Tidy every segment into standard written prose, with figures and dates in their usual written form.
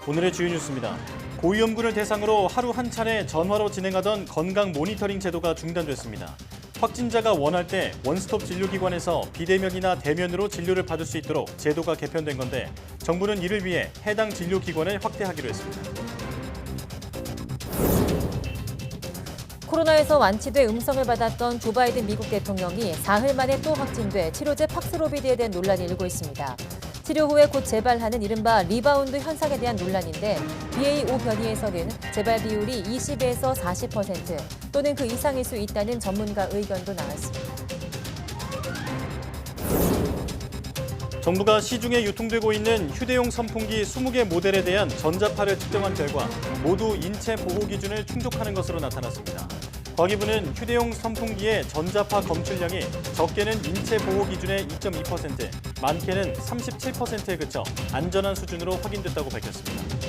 오늘의 주요 뉴스입니다. 고위험군을 대상으로 하루 한 차례 전화로 진행하던 건강 모니터링 제도가 중단됐습니다. 확진자가 원할 때 원스톱 진료기관에서 비대면이나 대면으로 진료를 받을 수 있도록 제도가 개편된 건데 정부는 이를 위해 해당 진료기관을 확대하기로 했습니다. 코로나에서 완치돼 음성을 받았던 조 바이든 미국 대통령이 사흘 만에 또 확진돼 치료제 팍스로비드에 대한 논란이 일고 있습니다. 치료 후에 곧 재발하는 이른바 리바운드 현상에 대한 논란인데 BA.5 변이에서는 재발 비율이 20에서 40% 또는 그 이상일 수 있다는 전문가 의견도 나왔습니다. 정부가 시중에 유통되고 있는 휴대용 선풍기 20개 모델에 대한 전자파를 측정한 결과 모두 인체 보호 기준을 충족하는 것으로 나타났습니다. 과기부는 휴대용 선풍기의 전자파 검출량이 적게는 인체 보호 기준의 2.2%, 많게는 37%에 그쳐 안전한 수준으로 확인됐다고 밝혔습니다.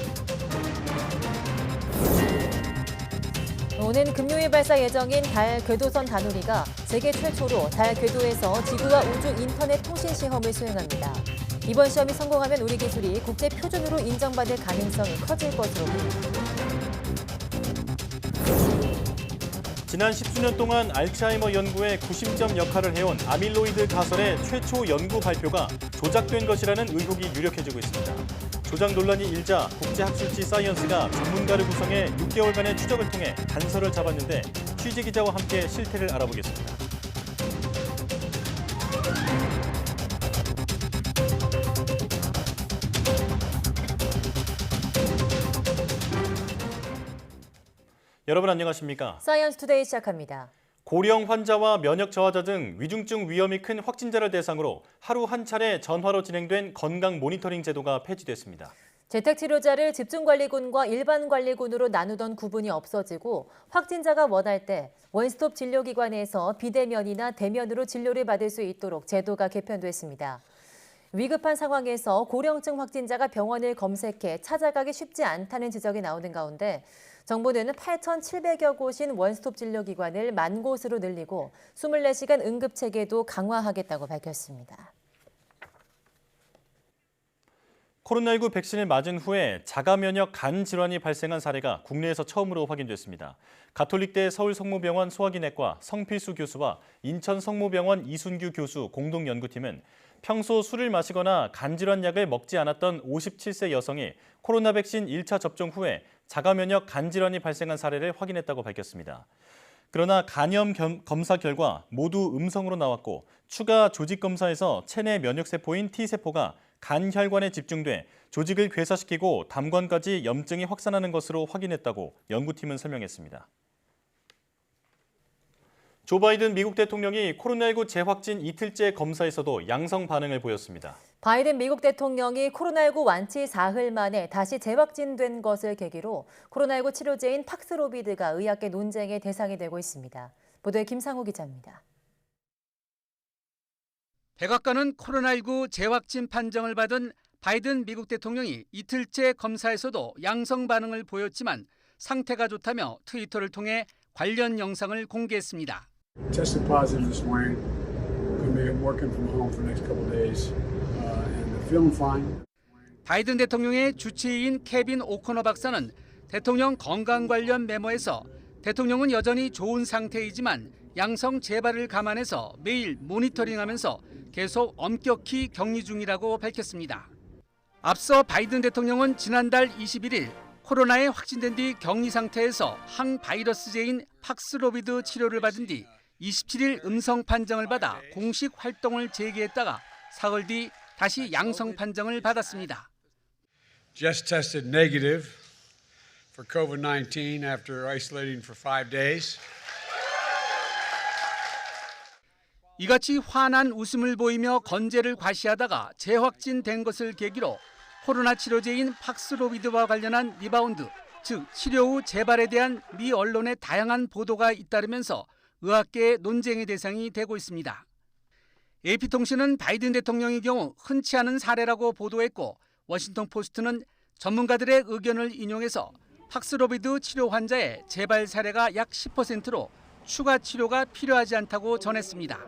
오는 금요일 발사 예정인 달 궤도선 다누리가 세계 최초로 달 궤도에서 지구와 우주 인터넷 통신 시험을 수행합니다. 이번 시험이 성공하면 우리 기술이 국제 표준으로 인정받을 가능성이 커질 것으로 보입니다. 지난 10수년 동안 알츠하이머 연구에 구심점 역할을 해온 아밀로이드 가설의 최초 연구 발표가 조작된 것이라는 의혹이 유력해지고 있습니다. 조작 논란이 일자 국제학술지 사이언스가 전문가를 구성해 6개월간의 추적을 통해 단서를 잡았는데 취재기자와 함께 실태를 알아보겠습니다. 여러분 안녕하십니까? 사이언스 투데이 시작합니다. 고령 환자와 면역 저하자 등 위중증 위험이 큰 확진자를 대상으로 하루 한 차례 전화로 진행된 건강 모니터링 제도가 폐지됐습니다. 재택치료자를 집중관리군과 일반관리군으로 나누던 구분이 없어지고 확진자가 원할 때 원스톱 진료기관에서 비대면이나 대면으로 진료를 받을 수 있도록 제도가 개편됐습니다. 위급한 상황에서 고령증 확진자가 병원을 검색해 찾아가기 쉽지 않다는 지적이 나오는 가운데 정부는 8,700여 곳인 원스톱 진료기관을 10,000곳으로 늘리고 24시간 응급체계도 강화하겠다고 밝혔습니다. 코로나19 백신을 맞은 후에 자가면역 간 질환이 발생한 사례가 국내에서 처음으로 확인됐습니다. 가톨릭대 서울성모병원 소화기내과 성필수 교수와 인천 성모병원 이순규 교수 공동연구팀은 평소 술을 마시거나 간질환 약을 먹지 않았던 57세 여성이 코로나 백신 1차 접종 후에 자가면역 간질환이 발생한 사례를 확인했다고 밝혔습니다. 그러나 간염 검사 결과 모두 음성으로 나왔고 추가 조직 검사에서 체내 면역세포인 T세포가 간 혈관에 집중돼 조직을 괴사시키고 담관까지 염증이 확산하는 것으로 확인했다고 연구팀은 설명했습니다. 조 바이든 미국 대통령이 코로나19 재확진 이틀째 검사에서도 양성 반응을 보였습니다. 바이든 미국 대통령이 코로나19 완치 사흘 만에 다시 재확진된 것을 계기로 코로나19 치료제인 팍스로비드가 의학계 논쟁의 대상이 되고 있습니다. 보도에 김상호 기자입니다. 백악관은 코로나19 재확진 판정을 받은 바이든 미국 대통령이 이틀째 검사에서도 양성 반응을 보였지만 상태가 좋다며 트위터를 통해 관련 영상을 공개했습니다. Tested positive this morning. Going to be working from home for the next couple of days, and feeling fine. 바이든 대통령의 주치의인 케빈 오코너 박사는 대통령 건강 관련 메모에서 대통령은 여전히 좋은 상태이지만 양성 재발을 감안해서 매일 모니터링하면서 계속 엄격히 격리 중이라고 밝혔습니다. 앞서 바이든 대통령은 지난달 21일 코로나에 확진된 뒤 격리 상태에서 항바이러스제인 팍스로비드 치료를 받은 뒤 27일 음성 판정을 받아 공식 활동을 재개했다가 사흘 뒤 다시 양성 판정을 받았습니다. Just tested negative for COVID-19 after isolating for 5 days. 이같이 환한 웃음을 보이며 건재를 과시하다가 재확진된 것을 계기로 코로나 치료제인 팍스로비드와 관련한 리바운드, 즉 치료 후 재발에 대한 미 언론의 다양한 보도가 잇따르면서 의학계의 논쟁의 대상이 되고 있습니다. AP통신은 바이든 대통령의 경우 흔치 않은 사례라고 보도했고 워싱턴 포스트는 전문가들의 의견을 인용해서 팍스로비드 치료 환자의 재발 사례가 약 10%로 추가 치료가 필요하지 않다고 전했습니다.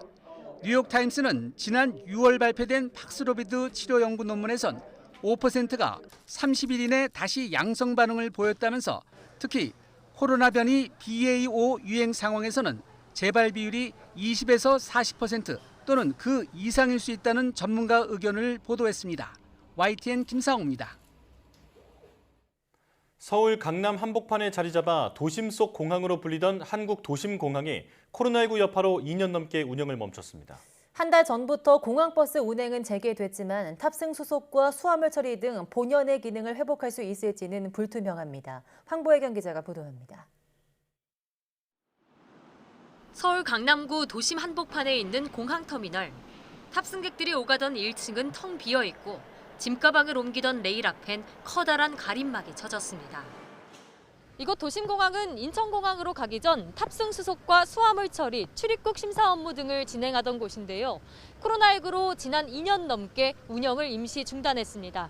뉴욕타임스는 지난 6월 발표된 팍스로비드 치료 연구 논문에선 5%가 30일 이내 다시 양성 반응을 보였다면서 특히 코로나 변이 BA.5 유행 상황에서는 재발 비율이 20에서 40% 또는 그 이상일 수 있다는 전문가 의견을 보도했습니다. YTN 김상호입니다. 서울 강남 한복판에 자리 잡아 도심 속 공항으로 불리던 한국도심공항이 코로나19 여파로 2년 넘게 운영을 멈췄습니다. 한 달 전부터 공항버스 운행은 재개됐지만 탑승 수속과 수화물 처리 등 본연의 기능을 회복할 수 있을지는 불투명합니다. 황보혜경 기자가 보도합니다. 서울 강남구 도심 한복판에 있는 공항터미널. 탑승객들이 오가던 1층은 텅 비어 있고 짐가방을 옮기던 레일 앞엔 커다란 가림막이 쳐졌습니다. 이곳 도심공항은 인천공항으로 가기 전 탑승 수속과 수화물 처리, 출입국 심사 업무 등을 진행하던 곳인데요. 코로나19로 지난 2년 넘게 운영을 임시 중단했습니다.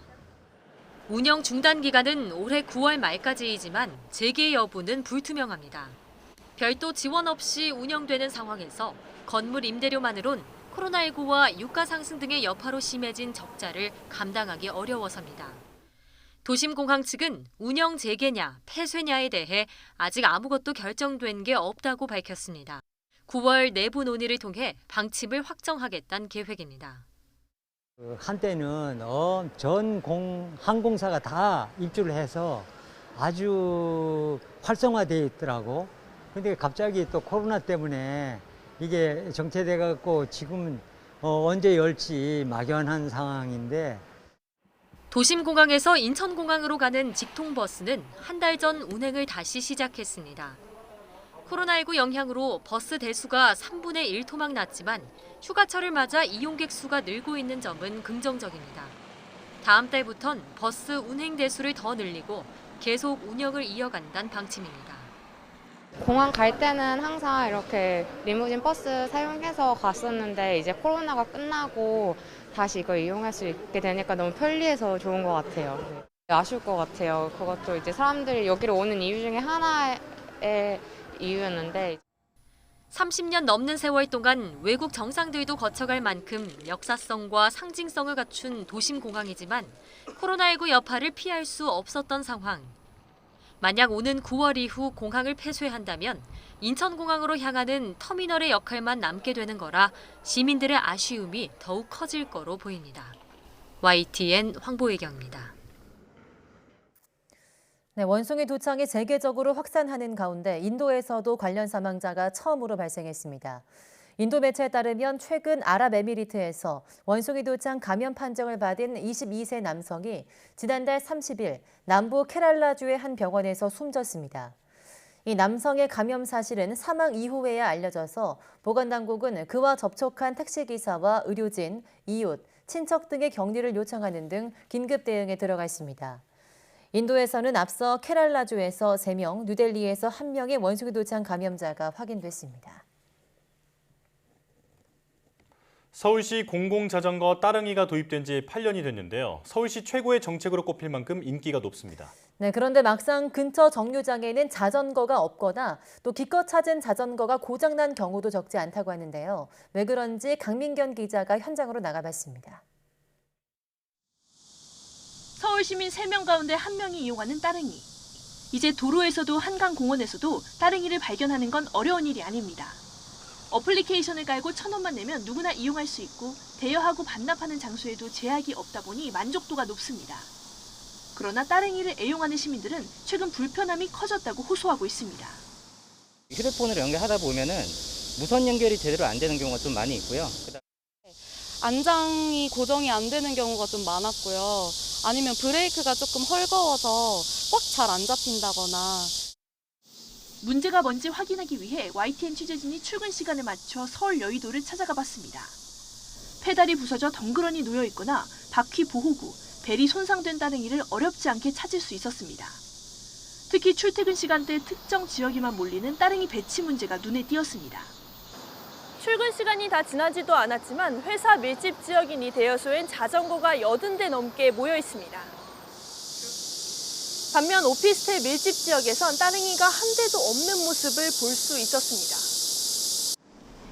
운영 중단 기간은 올해 9월 말까지이지만 재개 여부는 불투명합니다. 별도 지원 없이 운영되는 상황에서 건물 임대료만으론 코로나19와 유가 상승 등의 여파로 심해진 적자를 감당하기 어려워서입니다. 도심공항 측은 운영 재개냐, 폐쇄냐에 대해 아직 아무것도 결정된 게 없다고 밝혔습니다. 9월 내부 논의를 통해 방침을 확정하겠다는 계획입니다. 한때는 전 항공사가 다 입주를 해서 아주 활성화되어 있더라고. 근데 갑자기 또 코로나 때문에 이게 정체돼 갖고 지금 언제 열지 막연한 상황인데. 도심공항에서 인천공항으로 가는 직통버스는 한 달 전 운행을 다시 시작했습니다. 코로나19 영향으로 버스 대수가 3분의 1 토막 났지만 휴가철을 맞아 이용객 수가 늘고 있는 점은 긍정적입니다. 다음 달부턴 버스 운행 대수를 더 늘리고 계속 운영을 이어간다는 방침입니다. 공항 갈 때는 항상 이렇게 리무진 버스 사용해서 갔었는데 이제 코로나가 끝나고 다시 이걸 이용할 수 있게 되니까 너무 편리해서 좋은 것 같아요. 아쉬울 것 같아요. 그것도 이제 사람들이 여기로 오는 이유 중에 하나의 이유였는데 30년 넘는 세월 동안 외국 정상들도 거쳐갈 만큼 역사성과 상징성을 갖춘 도심공항이지만 코로나19 여파를 피할 수 없었던 상황. 만약 오는 9월 이후 공항을 폐쇄한다면 인천공항으로 향하는 터미널의 역할만 남게 되는 거라 시민들의 아쉬움이 더욱 커질 거로 보입니다. YTN 황보혜경입니다. 네, 원숭이 도창이 세계적으로 확산하는 가운데 인도에서도 관련 사망자가 처음으로 발생했습니다. 인도 매체에 따르면 최근 아랍에미리트에서 원숭이 도창 감염 판정을 받은 22세 남성이 지난달 30일 남부 케랄라주의 한 병원에서 숨졌습니다. 이 남성의 감염 사실은 사망 이후에야 알려져서 보건당국은 그와 접촉한 택시기사와 의료진, 이웃, 친척 등의 격리를 요청하는 등 긴급 대응에 들어가 있습니다. 인도에서는 앞서 케랄라주에서 3명, 뉴델리에서 1명의 원숭이 도창 감염자가 확인됐습니다. 서울시 공공자전거 따릉이가 도입된 지 8년이 됐는데요. 서울시 최고의 정책으로 꼽힐 만큼 인기가 높습니다. 네, 그런데 막상 근처 정류장에는 자전거가 없거나 또 기껏 찾은 자전거가 고장난 경우도 적지 않다고 하는데요. 왜 그런지 강민견 기자가 현장으로 나가봤습니다. 서울 시민 3명 가운데 1명이 이용하는 따릉이. 이제 도로에서도 한강공원에서도 따릉이를 발견하는 건 어려운 일이 아닙니다. 어플리케이션을 깔고 1,000원만 내면 누구나 이용할 수 있고 대여하고 반납하는 장소에도 제약이 없다 보니 만족도가 높습니다. 그러나 따릉이를 애용하는 시민들은 최근 불편함이 커졌다고 호소하고 있습니다. 휴대폰으로 연결하다 보면은 무선 연결이 제대로 안 되는 경우가 좀 많이 있고요. 안장이 고정이 안 되는 경우가 좀 많았고요. 아니면 브레이크가 조금 헐거워서 꽉 잘 안 잡힌다거나. 문제가 뭔지 확인하기 위해 YTN 취재진이 출근 시간에 맞춰 서울 여의도를 찾아가 봤습니다. 페달이 부서져 덩그러니 놓여 있거나 바퀴 보호구, 벨이 손상된 따릉이를 어렵지 않게 찾을 수 있었습니다. 특히 출퇴근 시간대 특정 지역에만 몰리는 따릉이 배치 문제가 눈에 띄었습니다. 출근 시간이 다 지나지도 않았지만 회사 밀집 지역인 이 대여소엔 자전거가 80대 넘게 모여 있습니다. 반면 오피스텔 밀집 지역에선 따릉이가 한 대도 없는 모습을 볼 수 있었습니다.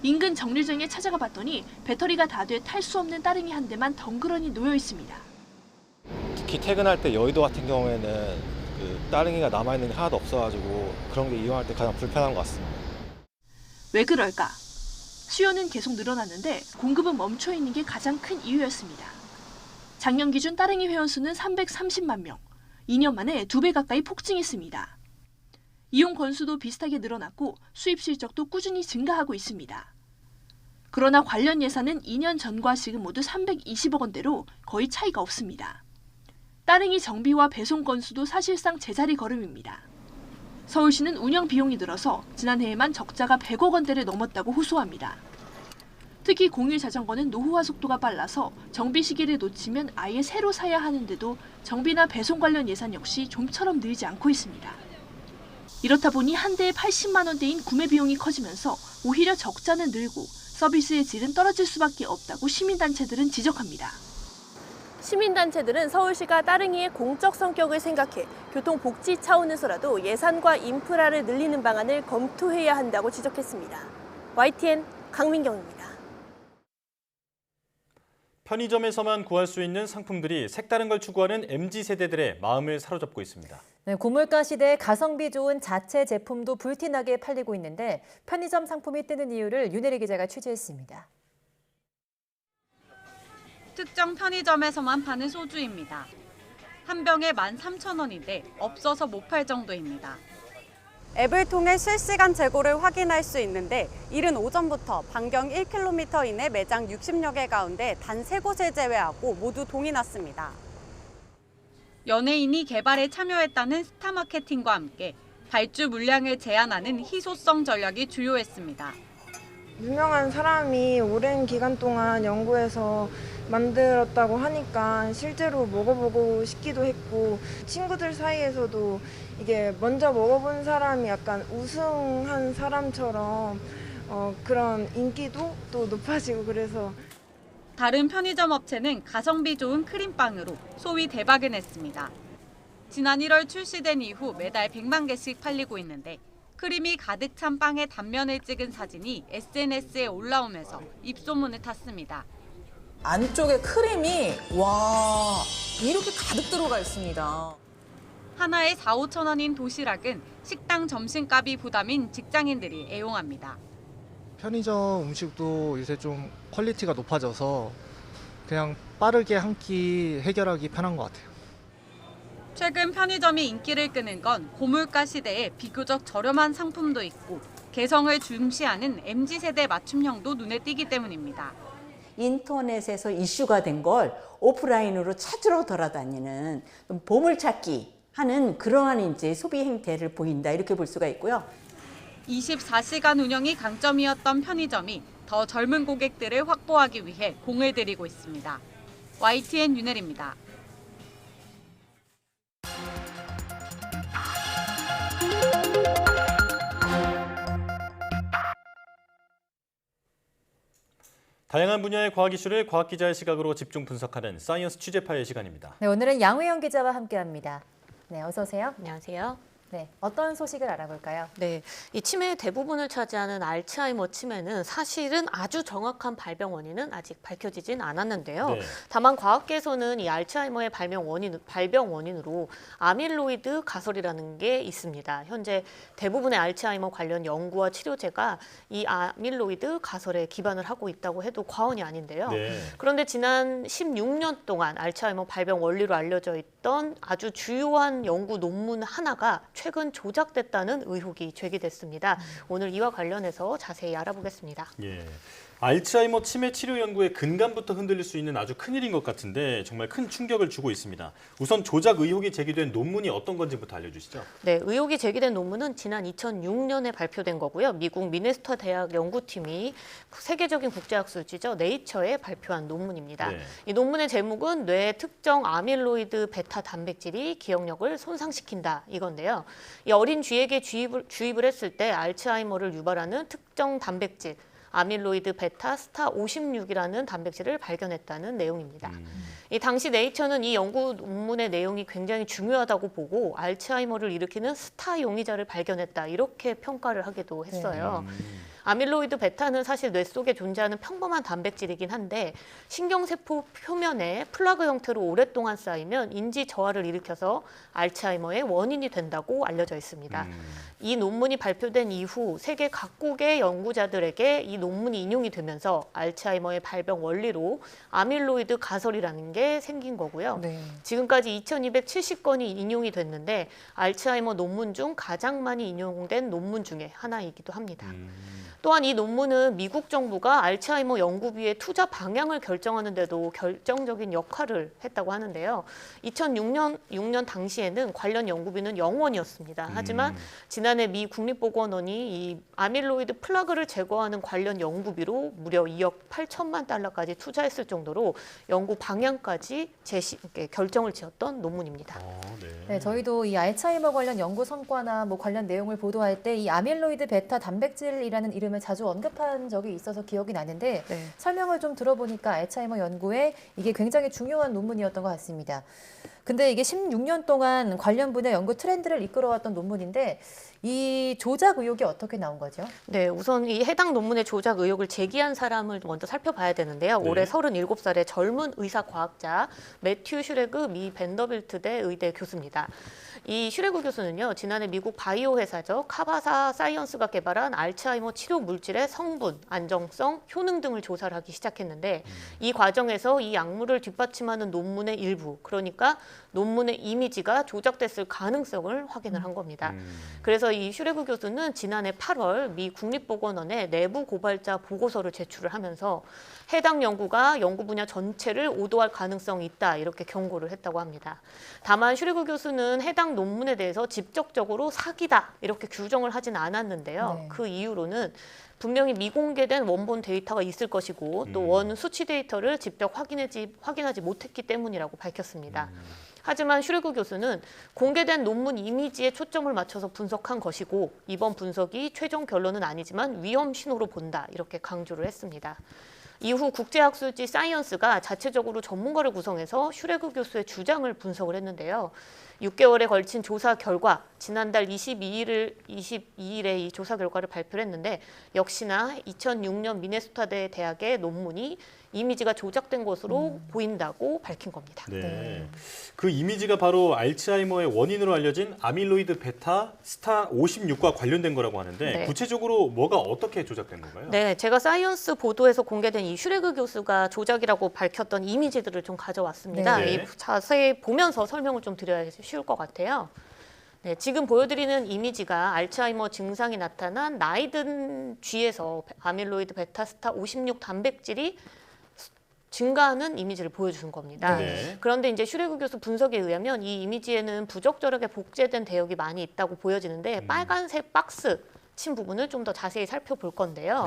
인근 정류장에 찾아가 봤더니 배터리가 다 돼 탈 수 없는 따릉이 한 대만 덩그러니 놓여 있습니다. 특히 퇴근할 때 여의도 같은 경우에는 그 따릉이가 남아있는 게 하나도 없어가지고 그런 게 이용할 때 가장 불편한 것 같습니다. 왜 그럴까? 수요는 계속 늘어났는데 공급은 멈춰 있는 게 가장 큰 이유였습니다. 작년 기준 따릉이 회원수는 330만 명, 2년 만에 2배 가까이 폭증했습니다. 이용 건수도 비슷하게 늘어났고 수입 실적도 꾸준히 증가하고 있습니다. 그러나 관련 예산은 2년 전과 지금 모두 320억 원대로 거의 차이가 없습니다. 따릉이 정비와 배송 건수도 사실상 제자리 걸음입니다. 서울시는 운영 비용이 들어서 지난해에만 적자가 100억 원대를 넘었다고 호소합니다. 특히 공유 자전거는 노후화 속도가 빨라서 정비 시기를 놓치면 아예 새로 사야 하는데도 정비나 배송 관련 예산 역시 좀처럼 늘지 않고 있습니다. 이렇다 보니 한 대에 80만 원대인 구매 비용이 커지면서 오히려 적자는 늘고 서비스의 질은 떨어질 수밖에 없다고 시민단체들은 지적합니다. 시민단체들은 서울시가 따릉이의 공적 성격을 생각해 교통복지 차원에서라도 예산과 인프라를 늘리는 방안을 검토해야 한다고 지적했습니다. YTN 강민경입니다. 편의점에서만 구할 수 있는 상품들이 색다른 걸 추구하는 MZ세대들의 마음을 사로잡고 있습니다. 네, 고물가 시대에 가성비 좋은 자체 제품도 불티나게 팔리고 있는데 편의점 상품이 뜨는 이유를 윤혜리 기자가 취재했습니다. 특정 편의점에서만 파는 소주입니다. 한 병에 13,000원인데 없어서 못 팔 정도입니다. 앱을 통해 실시간 재고를 확인할 수 있는데 이른 오전부터 반경 1km 이내 매장 60여 개 가운데 단 3곳을 제외하고 모두 동이 났습니다. 연예인이 개발에 참여했다는 스타 마케팅과 함께 발주 물량을 제한하는 희소성 전략이 주요했습니다. 유명한 사람이 오랜 기간 동안 연구해서 만들었다고 하니까 실제로 먹어보고 싶기도 했고 친구들 사이에서도 이게 먼저 먹어본 사람이 약간 우승한 사람처럼 그런 인기도 또 높아지고 그래서 다른 편의점 업체는 가성비 좋은 크림빵으로 소위 대박을 냈습니다. 지난 1월 출시된 이후 매달 100만 개씩 팔리고 있는데 크림이 가득 찬 빵의 단면을 찍은 사진이 SNS에 올라오면서 입소문을 탔습니다. 안쪽에 크림이 와 이렇게 가득 들어가 있습니다. 하나에 4, 5천 원인 도시락은 식당 점심값이 부담인 직장인들이 애용합니다. 편의점 음식도 요새 좀 퀄리티가 높아져서 그냥 빠르게 한 끼 해결하기 편한 것 같아요. 최근 편의점이 인기를 끄는 건 고물가 시대에 비교적 저렴한 상품도 있고 개성을 중시하는 MZ세대 맞춤형도 눈에 띄기 때문입니다. 인터넷에서 이슈가 된 걸 오프라인으로 찾으러 돌아다니는 보물찾기 하는 그러한 이제 소비 행태를 보인다 이렇게 볼 수가 있고요. 24시간 운영이 강점이었던 편의점이 더 젊은 고객들을 확보하기 위해 공을 들이고 있습니다. YTN 윤혜리입니다. 다양한 분야의 과학 이슈를 과학 기자의 시각으로 집중 분석하는 사이언스 취재파의 시간입니다. 네, 오늘은 양우영 기자와 함께합니다. 네, 어서 오세요. 안녕하세요. 네, 어떤 소식을 알아볼까요? 네, 이 치매의 대부분을 차지하는 알츠하이머 치매는 사실은 아주 정확한 발병 원인은 아직 밝혀지진 않았는데요. 네. 다만 과학계에서는 이 알츠하이머의 발병 원인으로 아밀로이드 가설이라는 게 있습니다. 현재 대부분의 알츠하이머 관련 연구와 치료제가 이 아밀로이드 가설에 기반을 하고 있다고 해도 과언이 아닌데요. 네. 그런데 지난 16년 동안 알츠하이머 발병 원리로 알려져 있던 아주 주요한 연구 논문 하나가 최근 조작됐다는 의혹이 제기됐습니다. 오늘 이와 관련해서 자세히 알아보겠습니다. 예. 알츠하이머 치매 치료 연구의 근간부터 흔들릴 수 있는 아주 큰일인 것 같은데 정말 큰 충격을 주고 있습니다. 우선 조작 의혹이 제기된 논문이 어떤 건지부터 알려주시죠. 네, 의혹이 제기된 논문은 지난 2006년에 발표된 거고요. 미국 미네소타 대학 연구팀이 세계적인 국제학술지죠. 네이처에 발표한 논문입니다. 네. 이 논문의 제목은 뇌의 특정 아밀로이드 베타 단백질이 기억력을 손상시킨다 이건데요. 이 어린 쥐에게 주입을 했을 때 알츠하이머를 유발하는 특정 단백질 아밀로이드 베타 스타 56이라는 단백질을 발견했다는 내용입니다. 이 당시 네이처는 이 연구 논문의 내용이 굉장히 중요하다고 보고 알츠하이머를 일으키는 스타 용의자를 발견했다 이렇게 평가를 하기도 했어요. 아밀로이드 베타는 사실 뇌 속에 존재하는 평범한 단백질이긴 한데 신경세포 표면에 플라그 형태로 오랫동안 쌓이면 인지 저하를 일으켜서 알츠하이머의 원인이 된다고 알려져 있습니다. 이 논문이 발표된 이후 세계 각국의 연구자들에게 이 논문이 인용이 되면서 알츠하이머의 발병 원리로 아밀로이드 가설이라는 게 생긴 거고요. 지금까지 2270건이 인용이 됐는데 알츠하이머 논문 중 가장 많이 인용된 논문 중에 하나이기도 합니다. 또한 이 논문은 미국 정부가 알츠하이머 연구비의 투자 방향을 결정하는 데도 결정적인 역할을 했다고 하는데요. 2006년 당시에는 관련 연구비는 0원이었습니다. 하지만 지난해 미 국립보건원이 이 아밀로이드 플라그를 제거하는 관련 연구비로 무려 2억 8천만 달러까지 투자했을 정도로 연구 방향까지 결정을 지었던 논문입니다. 네, 저희도 이 알츠하이머 관련 연구 성과나 뭐 관련 내용을 보도할 때 이 아밀로이드 베타 단백질이라는 이름을 자주 언급한 적이 있어서 기억이 나는데 설명을 좀 들어보니까 알츠하이머 연구에 이게 굉장히 중요한 논문이었던 것 같습니다. 근데 이게 16년 동안 관련 분야 연구 트렌드를 이끌어왔던 논문인데 이 조작 의혹이 어떻게 나온 거죠? 네, 우선 이 해당 논문의 조작 의혹을 제기한 사람을 먼저 살펴봐야 되는데요. 올해 37살의 젊은 의사과학자 매튜 슈레그 미 벤더빌트대 의대 교수입니다. 이 슈레그 교수는요, 지난해 미국 바이오 회사죠, 카바사 사이언스가 개발한 알츠하이머 치료 물질의 성분, 안정성, 효능 등을 조사를 하기 시작했는데 이 과정에서 이 약물을 뒷받침하는 논문의 일부, 그러니까 논문의 이미지가 조작됐을 가능성을 확인을 한 겁니다. 그래서 이 슈레그 교수는 지난해 8월 미 국립보건원에 내부 고발자 보고서를 제출을 하면서 해당 연구가 연구 분야 전체를 오도할 가능성이 있다 이렇게 경고를 했다고 합니다. 다만 슈레그 교수는 해당 논문에 대해서 직접적으로 사기다 이렇게 규정을 하진 않았는데요. 그 이유로는 분명히 미공개된 원본 데이터가 있을 것이고 또 원 수치 데이터를 직접 확인하지 못했기 때문이라고 밝혔습니다. 하지만 슈레그 교수는 공개된 논문 이미지에 초점을 맞춰서 분석한 것이고 이번 분석이 최종 결론은 아니지만 위험 신호로 본다 이렇게 강조를 했습니다. 이후 국제학술지 사이언스가 자체적으로 전문가를 구성해서 슈레그 교수의 주장을 분석을 했는데요. 6개월에 걸친 조사 결과 지난달 22일에 이 조사 결과를 발표를 했는데 역시나 2006년 미네소타 대학의 논문이 이미지가 조작된 것으로 보인다고 밝힌 겁니다. 네. 그 이미지가 바로 알츠하이머의 원인으로 알려진 아밀로이드 베타 스타 56과 관련된 거라고 하는데 구체적으로 뭐가 어떻게 조작된 건가요? 네, 제가 사이언스 보도에서 공개된 이 슈레그 교수가 조작이라고 밝혔던 이미지들을 좀 가져왔습니다. 이 자세히 보면서 설명을 좀 드려야 쉬울 것 같아요. 네, 지금 보여드리는 이미지가 알츠하이머 증상이 나타난 나이 든 쥐에서 아밀로이드 베타 스타 56 단백질이 증가하는 이미지를 보여주는 겁니다. 그런데 이제 슈레그 교수 분석에 의하면 이 이미지에는 부적절하게 복제된 대역이 많이 있다고 보여지는데 빨간색 박스 친 부분을 좀 더 자세히 살펴볼 건데요.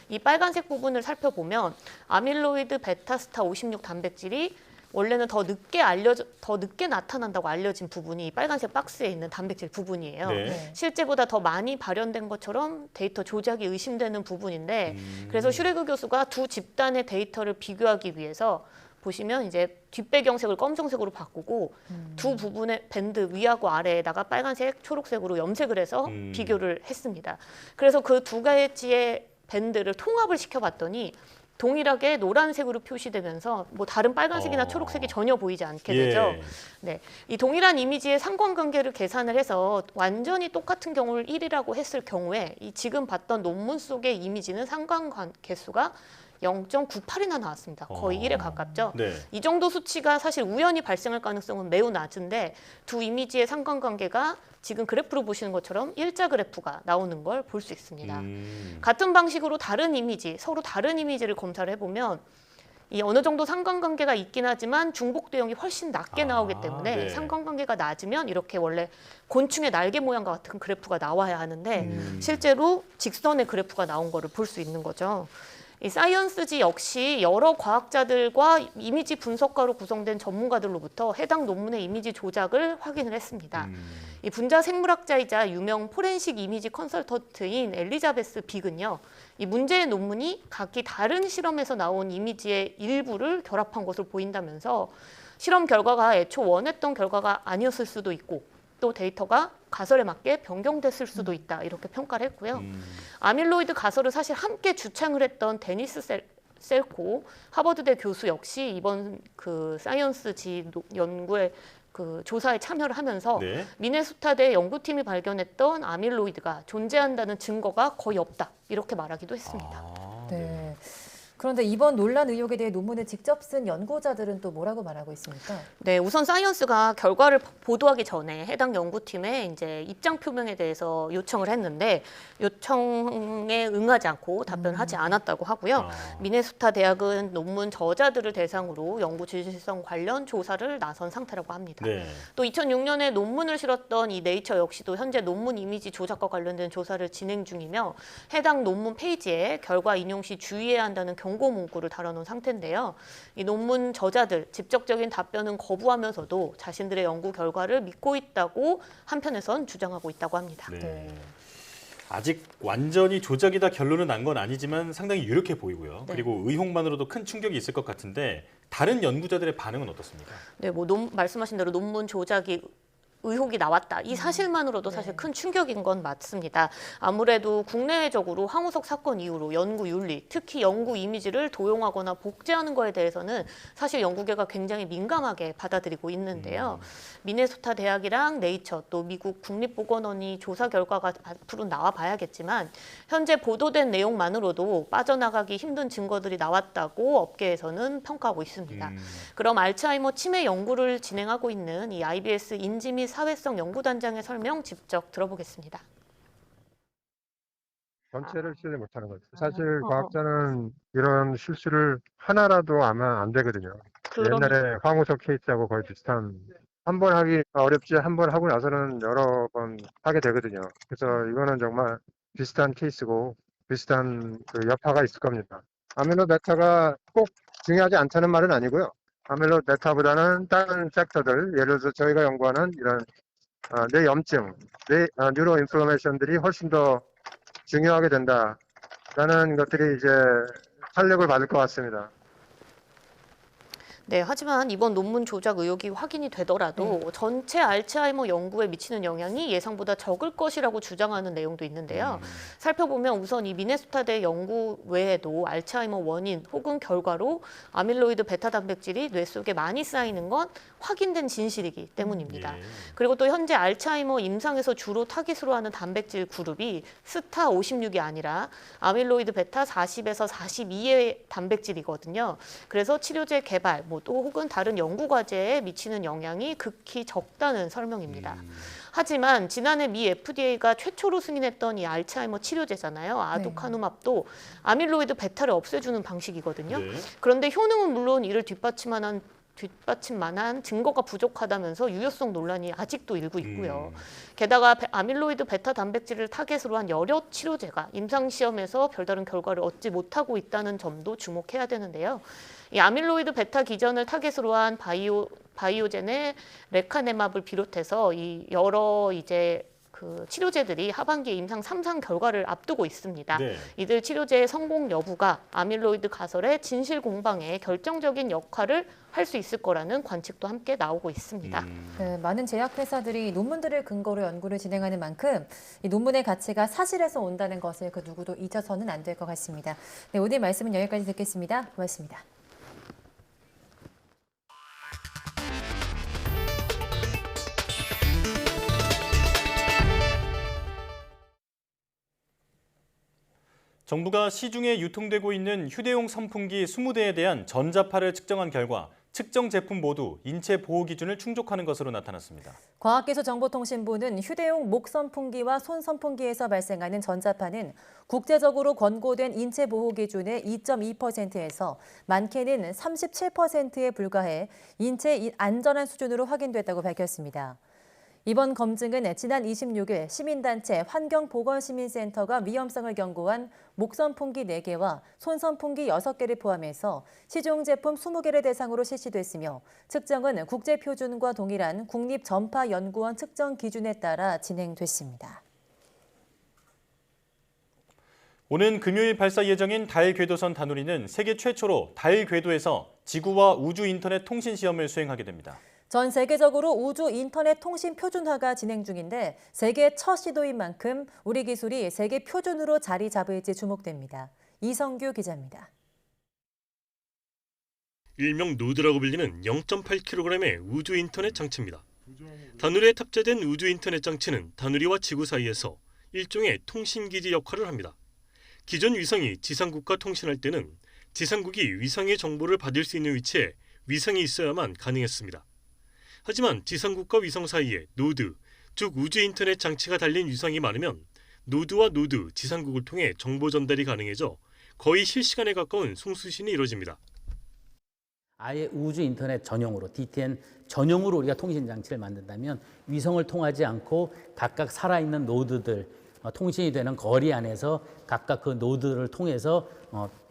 이 빨간색 부분을 살펴보면 아밀로이드 베타 스타 56 단백질이 원래는 더 늦게 나타난다고 알려진 부분이 빨간색 박스에 있는 단백질 부분이에요. 실제보다 더 많이 발현된 것처럼 데이터 조작이 의심되는 부분인데 그래서 슈레그 교수가 두 집단의 데이터를 비교하기 위해서 보시면 이제 뒷배경색을 검정색으로 바꾸고 두 부분의 밴드 위하고 아래에다가 빨간색, 초록색으로 염색을 해서 비교를 했습니다. 그래서 그 두 가지의 밴드를 통합을 시켜봤더니 동일하게 노란색으로 표시되면서 뭐 다른 빨간색이나 초록색이 전혀 보이지 않게 되죠. 네, 이 동일한 이미지의 상관관계를 계산을 해서 완전히 똑같은 경우를 1이라고 했을 경우에 이 지금 봤던 논문 속의 이미지는 상관관계수가 0.98이나 나왔습니다. 거의 1에 가깝죠. 이 정도 수치가 사실 우연히 발생할 가능성은 매우 낮은데 두 이미지의 상관관계가 지금 그래프로 보시는 것처럼 일자 그래프가 나오는 걸 볼 수 있습니다. 같은 방식으로 다른 이미지, 서로 다른 이미지를 검사를 해보면 이 어느 정도 상관관계가 있긴 하지만 중복 대형이 훨씬 낮게 나오기 때문에 상관관계가 낮으면 이렇게 원래 곤충의 날개 모양과 같은 그래프가 나와야 하는데 실제로 직선의 그래프가 나온 거를 볼 수 있는 거죠. 이 사이언스지 역시 여러 과학자들과 이미지 분석가로 구성된 전문가들로부터 해당 논문의 이미지 조작을 확인을 했습니다. 이 분자 생물학자이자 유명 포렌식 이미지 컨설턴트인 엘리자베스 빅은요, 이 문제의 논문이 각기 다른 실험에서 나온 이미지의 일부를 결합한 것으로 보인다면서 실험 결과가 애초 원했던 결과가 아니었을 수도 있고 또 데이터가 가설에 맞게 변경됐을 수도 있다 이렇게 평가를 했고요. 아밀로이드 가설을 사실 함께 주창을 했던 데니스 셀코 하버드대 교수 역시 이번 그 사이언스지 연구에 그 조사에 참여를 하면서 네. 미네소타대 연구팀이 발견했던 아밀로이드가 존재한다는 증거가 거의 없다 이렇게 말하기도 했습니다. 네. 그런데 이번 논란 의혹에 대해 논문을 직접 쓴 연구자들은 또 뭐라고 말하고 있습니까? 네, 우선 사이언스가 결과를 보도하기 전에 해당 연구팀에 이제 입장 표명에 대해서 요청을 했는데 요청에 응하지 않고 답변하지 않았다고 하고요. 미네소타 대학은 논문 저자들을 대상으로 연구 진실성 관련 조사를 나선 상태라고 합니다. 네. 또 2006년에 논문을 실었던 이 네이처 역시도 현재 논문 이미지 조작과 관련된 조사를 진행 중이며 해당 논문 페이지에 결과 인용 시 주의해야 한다는 경고 문구를 달아놓은 상태인데요. 이 논문 저자들 직접적인 답변은 거부하면서도 자신들의 연구 결과를 믿고 있다고 한편에선 주장하고 있다고 합니다. 네. 아직 완전히 조작이다 결론은 난 건 아니지만 상당히 유력해 보이고요. 네. 그리고 의혹만으로도 큰 충격이 있을 것 같은데 다른 연구자들의 반응은 어떻습니까? 네, 뭐 말씀하신 대로 논문 조작이 의혹이 나왔다. 이 사실만으로도 사실 큰 충격인 건 맞습니다. 아무래도 국내적으로 황우석 사건 이후로 연구 윤리, 특히 연구 이미지를 도용하거나 복제하는 거에 대해서는 사실 연구계가 굉장히 민감하게 받아들이고 있는데요. 미네소타 대학이랑 네이처 또 미국 국립보건원이 조사 결과가 앞으로 나와 봐야겠지만 현재 보도된 내용만으로도 빠져나가기 힘든 증거들이 나왔다고 업계에서는 평가하고 있습니다. 그럼 알츠하이머 치매 연구를 진행하고 있는 이 IBS 인지 및 사회성 연구단장의 설명 직접 들어보겠습니다. 전체를 실내 못하는 거죠. 사실 과학자는 이런 실수를 하나라도 하면 안 되거든요. 옛날에 황우석 케이스하고 거의 비슷한, 한 번 하기 어렵지 한 번 하고 나서는 여러 번 하게 되거든요. 그래서 이거는 정말 비슷한 케이스고 비슷한 그 여파가 있을 겁니다. 아밀로 베타가 꼭 중요하지 않다는 말은 아니고요. 아밀로 베타보다는 다른 팩터들, 예를 들어서 저희가 연구하는 이런 뇌염증, 뉴로 인플레이션들이 훨씬 더 중요하게 된다라는 것들이 이제 탄력을 받을 것 같습니다. 네, 하지만 이번 논문 조작 의혹이 확인이 되더라도 전체 알츠하이머 연구에 미치는 영향이 예상보다 적을 것이라고 주장하는 내용도 있는데요. 살펴보면 우선 이 미네소타대 연구 외에도 알츠하이머 원인 혹은 결과로 아밀로이드 베타 단백질이 뇌 속에 많이 쌓이는 건 확인된 진실이기 때문입니다. 그리고 또 현재 알츠하이머 임상에서 주로 타깃으로 하는 단백질 그룹이 스타 56이 아니라 아밀로이드 베타 40에서 42의 단백질이거든요. 그래서 치료제 개발, 또 혹은 다른 연구 과제에 미치는 영향이 극히 적다는 설명입니다. 하지만 지난해 미 FDA가 최초로 승인했던 이 알츠하이머 치료제잖아요. 아두카누맙도 아밀로이드 베타를 없애주는 방식이거든요. 그런데 효능은 물론 이를 뒷받침만한 증거가 부족하다면서 유효성 논란이 아직도 일고 있고요. 게다가 아밀로이드 베타 단백질을 타겟으로 한 여러 치료제가 임상시험에서 별다른 결과를 얻지 못하고 있다는 점도 주목해야 되는데요. 이 아밀로이드 베타 기전을 타겟으로 한 바이오젠의 레카네맙을 비롯해서 이 여러 이제 그 치료제들이 하반기에 임상 3상 결과를 앞두고 있습니다. 이들 치료제의 성공 여부가 아밀로이드 가설의 진실 공방에 결정적인 역할을 할 수 있을 거라는 관측도 함께 나오고 있습니다. 네, 많은 제약회사들이 논문들을 근거로 연구를 진행하는 만큼 이 논문의 가치가 사실에서 온다는 것을 그 누구도 잊어서는 안 될 것 같습니다. 네, 오늘 말씀은 여기까지 듣겠습니다. 고맙습니다. 정부가 시중에 유통되고 있는 휴대용 선풍기 20대에 대한 전자파를 측정한 결과 측정 제품 모두 인체 보호 기준을 충족하는 것으로 나타났습니다. 과학기술정보통신부는 휴대용 목 선풍기와 손 선풍기에서 발생하는 전자파는 국제적으로 권고된 인체 보호 기준의 2.2%에서 많게는 37%에 불과해 인체 안전한 수준으로 확인됐다고 밝혔습니다. 이번 검증은 지난 26일 시민단체 환경보건시민센터가 위험성을 경고한 목선풍기 4개와 손선풍기 6개를 포함해서 시중 제품 20개를 대상으로 실시됐으며 측정은 국제표준과 동일한 국립전파연구원 측정 기준에 따라 진행됐습니다. 오는 금요일 발사 예정인 달 궤도선 다누리는 세계 최초로 달 궤도에서 지구와 우주 인터넷 통신 시험을 수행하게 됩니다. 전 세계적으로 우주 인터넷 통신 표준화가 진행 중인데 세계 첫 시도인 만큼 우리 기술이 세계 표준으로 자리 잡을지 주목됩니다. 이성규 기자입니다. 일명 노드라고 불리는 0.8kg의 우주 인터넷 장치입니다. 다누리에 탑재된 우주 인터넷 장치는 다누리와 지구 사이에서 일종의 통신기지 역할을 합니다. 기존 위성이 지상국과 통신할 때는 지상국이 위성의 정보를 받을 수 있는 위치에 위성이 있어야만 가능했습니다. 하지만 지상국과 위성 사이에 노드, 즉 우주 인터넷 장치가 달린 위성이 많으면 노드와 노드, 지상국을 통해 정보 전달이 가능해져 거의 실시간에 가까운 송수신이 이루어집니다. 아예 우주 인터넷 전용으로, DTN 전용으로 우리가 통신 장치를 만든다면 위성을 통하지 않고 각각 살아있는 노드들, 통신이 되는 거리 안에서 각각 그 노드를 통해서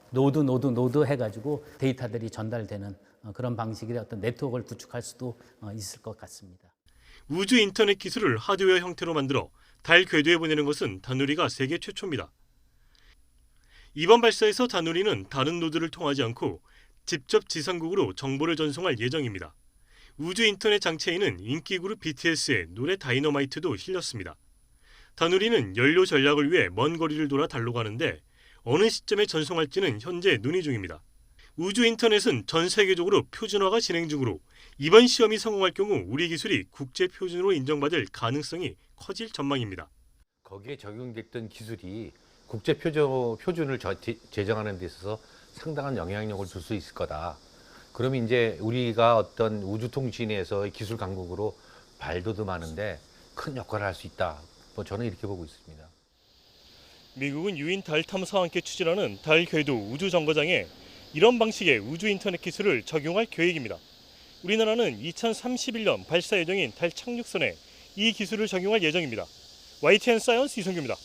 노드 해가지고 데이터들이 전달되는 그런 방식의 어떤 네트워크를 구축할 수도 있을 것 같습니다. 우주 인터넷 기술을 하드웨어 형태로 만들어 달 궤도에 보내는 것은 다누리가 세계 최초입니다. 이번 발사에서 다누리는 다른 노드를 통하지 않고 직접 지상국으로 정보를 전송할 예정입니다. 우주 인터넷 장치에는 인기 그룹 BTS의 노래 다이너마이트도 실렸습니다. 다누리는 연료 전략을 위해 먼 거리를 돌아 달로 가는데 어느 시점에 전송할지는 현재 논의 중입니다. 우주 인터넷은 전 세계적으로 표준화가 진행 중으로 이번 시험이 성공할 경우 우리 기술이 국제 표준으로 인정받을 가능성이 커질 전망입니다. 거기에 적용됐던 기술이 국제 표준을 제정하는 데 있어서 상당한 영향력을 줄 수 있을 거다. 그러면 이제 우리가 어떤 우주 통신에서의 기술 강국으로 발돋움하는데 큰 역할을 할 수 있다. 저는 이렇게 보고 있습니다. 미국은 유인 달 탐사와 함께 추진하는 달 궤도 우주 정거장에 이런 방식의 우주 인터넷 기술을 적용할 계획입니다. 우리나라는 2031년 발사 예정인 달 착륙선에 이 기술을 적용할 예정입니다. YTN 사이언스 이성규입니다.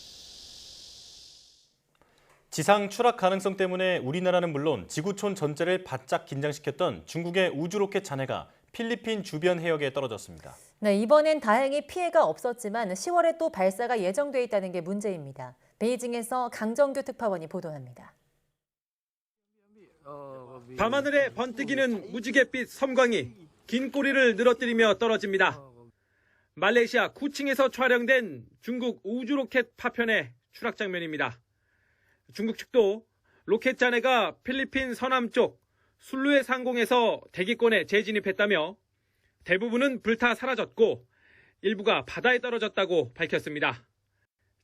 지상 추락 가능성 때문에 우리나라는 물론 지구촌 전체를 바짝 긴장시켰던 중국의 우주 로켓 잔해가 필리핀 주변 해역에 떨어졌습니다. 네, 이번엔 다행히 피해가 없었지만 10월에 또 발사가 예정돼 있다는 게 문제입니다. 베이징에서 강정규 특파원이 보도합니다. 밤하늘에 번뜩이는 무지갯빛 섬광이 긴 꼬리를 늘어뜨리며 떨어집니다. 말레이시아 쿠칭에서 촬영된 중국 우주 로켓 파편의 추락 장면입니다. 중국 측도 로켓 잔해가 필리핀 서남쪽 술루의 상공에서 대기권에 재진입했다며 대부분은 불타 사라졌고 일부가 바다에 떨어졌다고 밝혔습니다.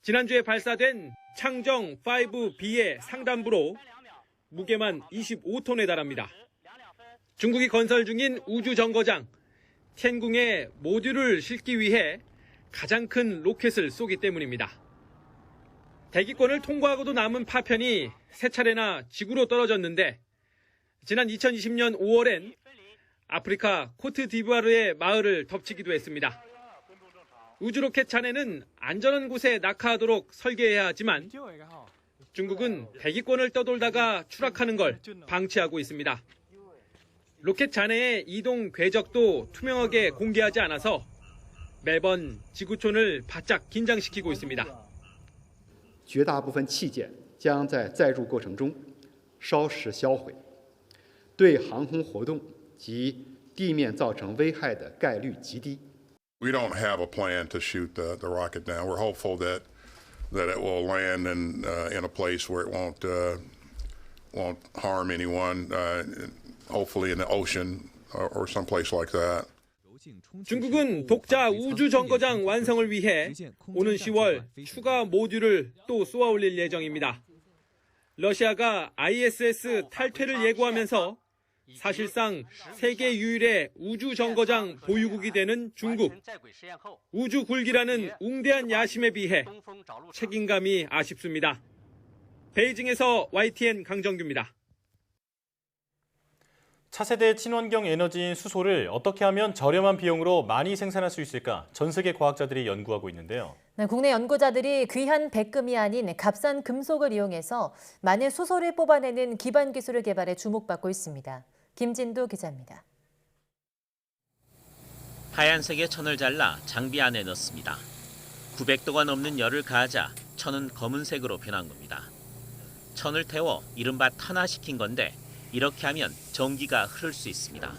지난주에 발사된 창정 5B의 상단부로 무게만 25톤에 달합니다. 중국이 건설 중인 우주 정거장 텐궁에 모듈을 싣기 위해 가장 큰 로켓을 쏘기 때문입니다. 대기권을 통과하고도 남은 파편이 세 차례나 지구로 떨어졌는데 지난 2020년 5월엔 아프리카 코트디부아르의 마을을 덮치기도 했습니다. 우주 로켓 잔해는 안전한 곳에 낙하하도록 설계해야 하지만 중국은 대기권을 떠돌다가 추락하는 걸 방치하고 있습니다. 로켓 잔해의 이동 궤적도 투명하게 공개하지 않아서 매번 지구촌을 바짝 긴장시키고 있습니다. 绝大部分器件将在载入过程中烧蚀销毁，对航空活动及地面造成危害的概率极低。 We don't have a plan to shoot the rocket down. We're hopeful that it will land in a place where it won't harm anyone. Hopefully in the ocean or someplace like that. 중국은 독자 우주 정거장 완성을 위해 오는 10월 추가 모듈을 또 쏘아 올릴 예정입니다. 러시아가 ISS 탈퇴를 예고하면서 사실상 세계 유일의 우주 정거장 보유국이 되는 중국. 우주 굴기라는 웅대한 야심에 비해 책임감이 아쉽습니다. 베이징에서 YTN 강정규입니다. 차세대 친환경 에너지인 수소를 어떻게 하면 저렴한 비용으로 많이 생산할 수 있을까 전 세계 과학자들이 연구하고 있는데요. 네, 국내 연구자들이 귀한 백금이 아닌 값싼 금속을 이용해서 많은 수소를 뽑아내는 기반 기술을 개발해 주목받고 있습니다. 김진두 기자입니다. 하얀색의 천을 잘라 장비 안에 넣습니다. 900도가 넘는 열을 가하자 천은 검은색으로 변한 겁니다. 천을 태워 이른바 탄화시킨 건데 이렇게 하면 전기가 흐를 수 있습니다.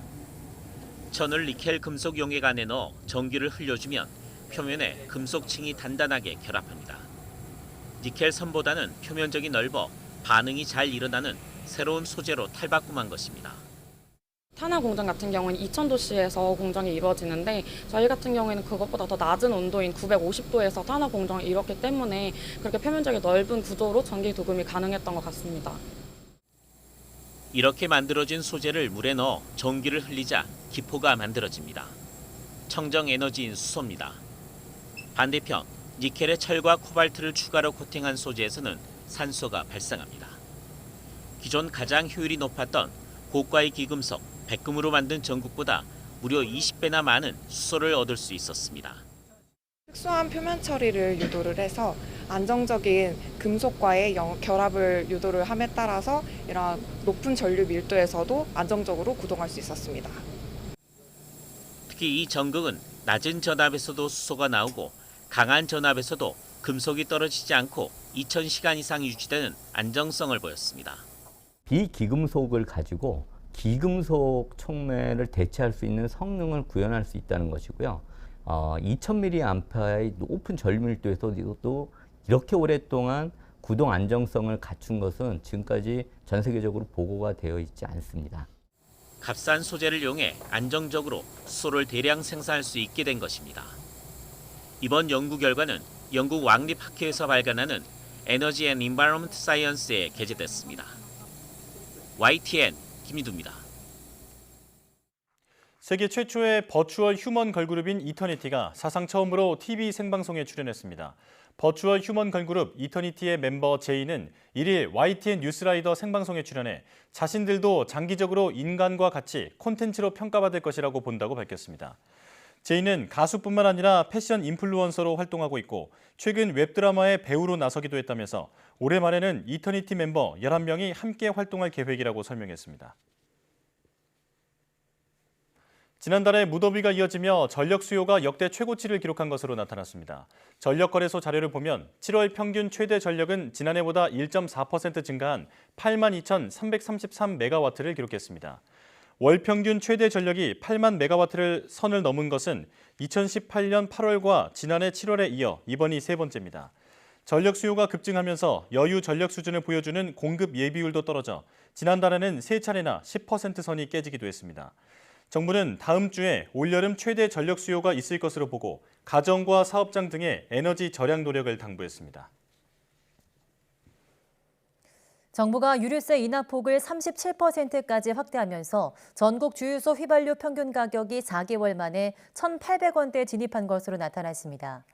천을 니켈 금속 용액 안에 넣어 전기를 흘려주면 표면에 금속층이 단단하게 결합합니다. 니켈 선보다는 표면적이 넓어 반응이 잘 일어나는 새로운 소재로 탈바꿈한 것입니다. 탄화 공정 같은 경우는 2000도씨에서 공정이 이루어지는데 저희 같은 경우에는 그것보다 더 낮은 온도인 950도에서 탄화 공정이 이뤘기 때문에 그렇게 표면적이 넓은 구조로 전기 도금이 가능했던 것 같습니다. 이렇게 만들어진 소재를 물에 넣어 전기를 흘리자 기포가 만들어집니다. 청정 에너지인 수소입니다. 반대편 니켈에 철과 코발트를 추가로 코팅한 소재에서는 산소가 발생합니다. 기존 가장 효율이 높았던 고가의 기금속, 백금으로 만든 전극보다 무려 20배나 많은 수소를 얻을 수 있었습니다. 특수한 표면 처리를 유도를 해서 안정적인 금속과의 결합을 유도를 함에 따라서 이런 높은 전류 밀도에서도 안정적으로 구동할 수 있었습니다. 특히 이 전극은 낮은 전압에서도 수소가 나오고 강한 전압에서도 금속이 떨어지지 않고 2000시간 이상 유지되는 안정성을 보였습니다. 비기금속을 가지고 기금속 촉매를 대체할 수 있는 성능을 구현할 수 있다는 것이고요. 2000mAh의 높은 전류밀도에서도 이렇게 오랫동안 구동 안정성을 갖춘 것은 지금까지 전 세계적으로 보고가 되어 있지 않습니다. 값싼 소재를 이용해 안정적으로 수소를 대량 생산할 수 있게 된 것입니다. 이번 연구 결과는 영국 왕립 학회에서 발간하는 에너지 앤 인바이러먼트 사이언스에 게재됐습니다. YTN 김희두입니다. 세계 최초의 버추얼 휴먼 걸그룹인 이터니티가 사상 처음으로 TV 생방송에 출연했습니다. 버추얼 휴먼 걸그룹 이터니티의 멤버 제이는 1일 YTN 뉴스라이더 생방송에 출연해 자신들도 장기적으로 인간과 같이 콘텐츠로 평가받을 것이라고 본다고 밝혔습니다. 제이는 가수뿐만 아니라 패션 인플루언서로 활동하고 있고 최근 웹드라마의 배우로 나서기도 했다면서 올해 말에는 이터니티 멤버 11명이 함께 활동할 계획이라고 설명했습니다. 지난달에 무더위가 이어지며 전력 수요가 역대 최고치를 기록한 것으로 나타났습니다. 전력거래소 자료를 보면 7월 평균 최대 전력은 지난해보다 1.4% 증가한 82,333메가와트를 기록했습니다. 월 평균 최대 전력이 8만 메가와트를 선을 넘은 것은 2018년 8월과 지난해 7월에 이어 이번이 세 번째입니다. 전력 수요가 급증하면서 여유 전력 수준을 보여주는 공급 예비율도 떨어져 지난달에는 세 차례나 10% 선이 깨지기도 했습니다. 정부는 다음 주에 올여름 최대 전력 수요가 있을 것으로 보고 가정과 사업장 등의 에너지 절약 노력을 당부했습니다. 정부가 유류세 인하폭을 37%까지 확대하면서 전국 주유소 휘발유 평균 가격이 4개월 만에 1,800원대에 진입한 것으로 나타났습니다.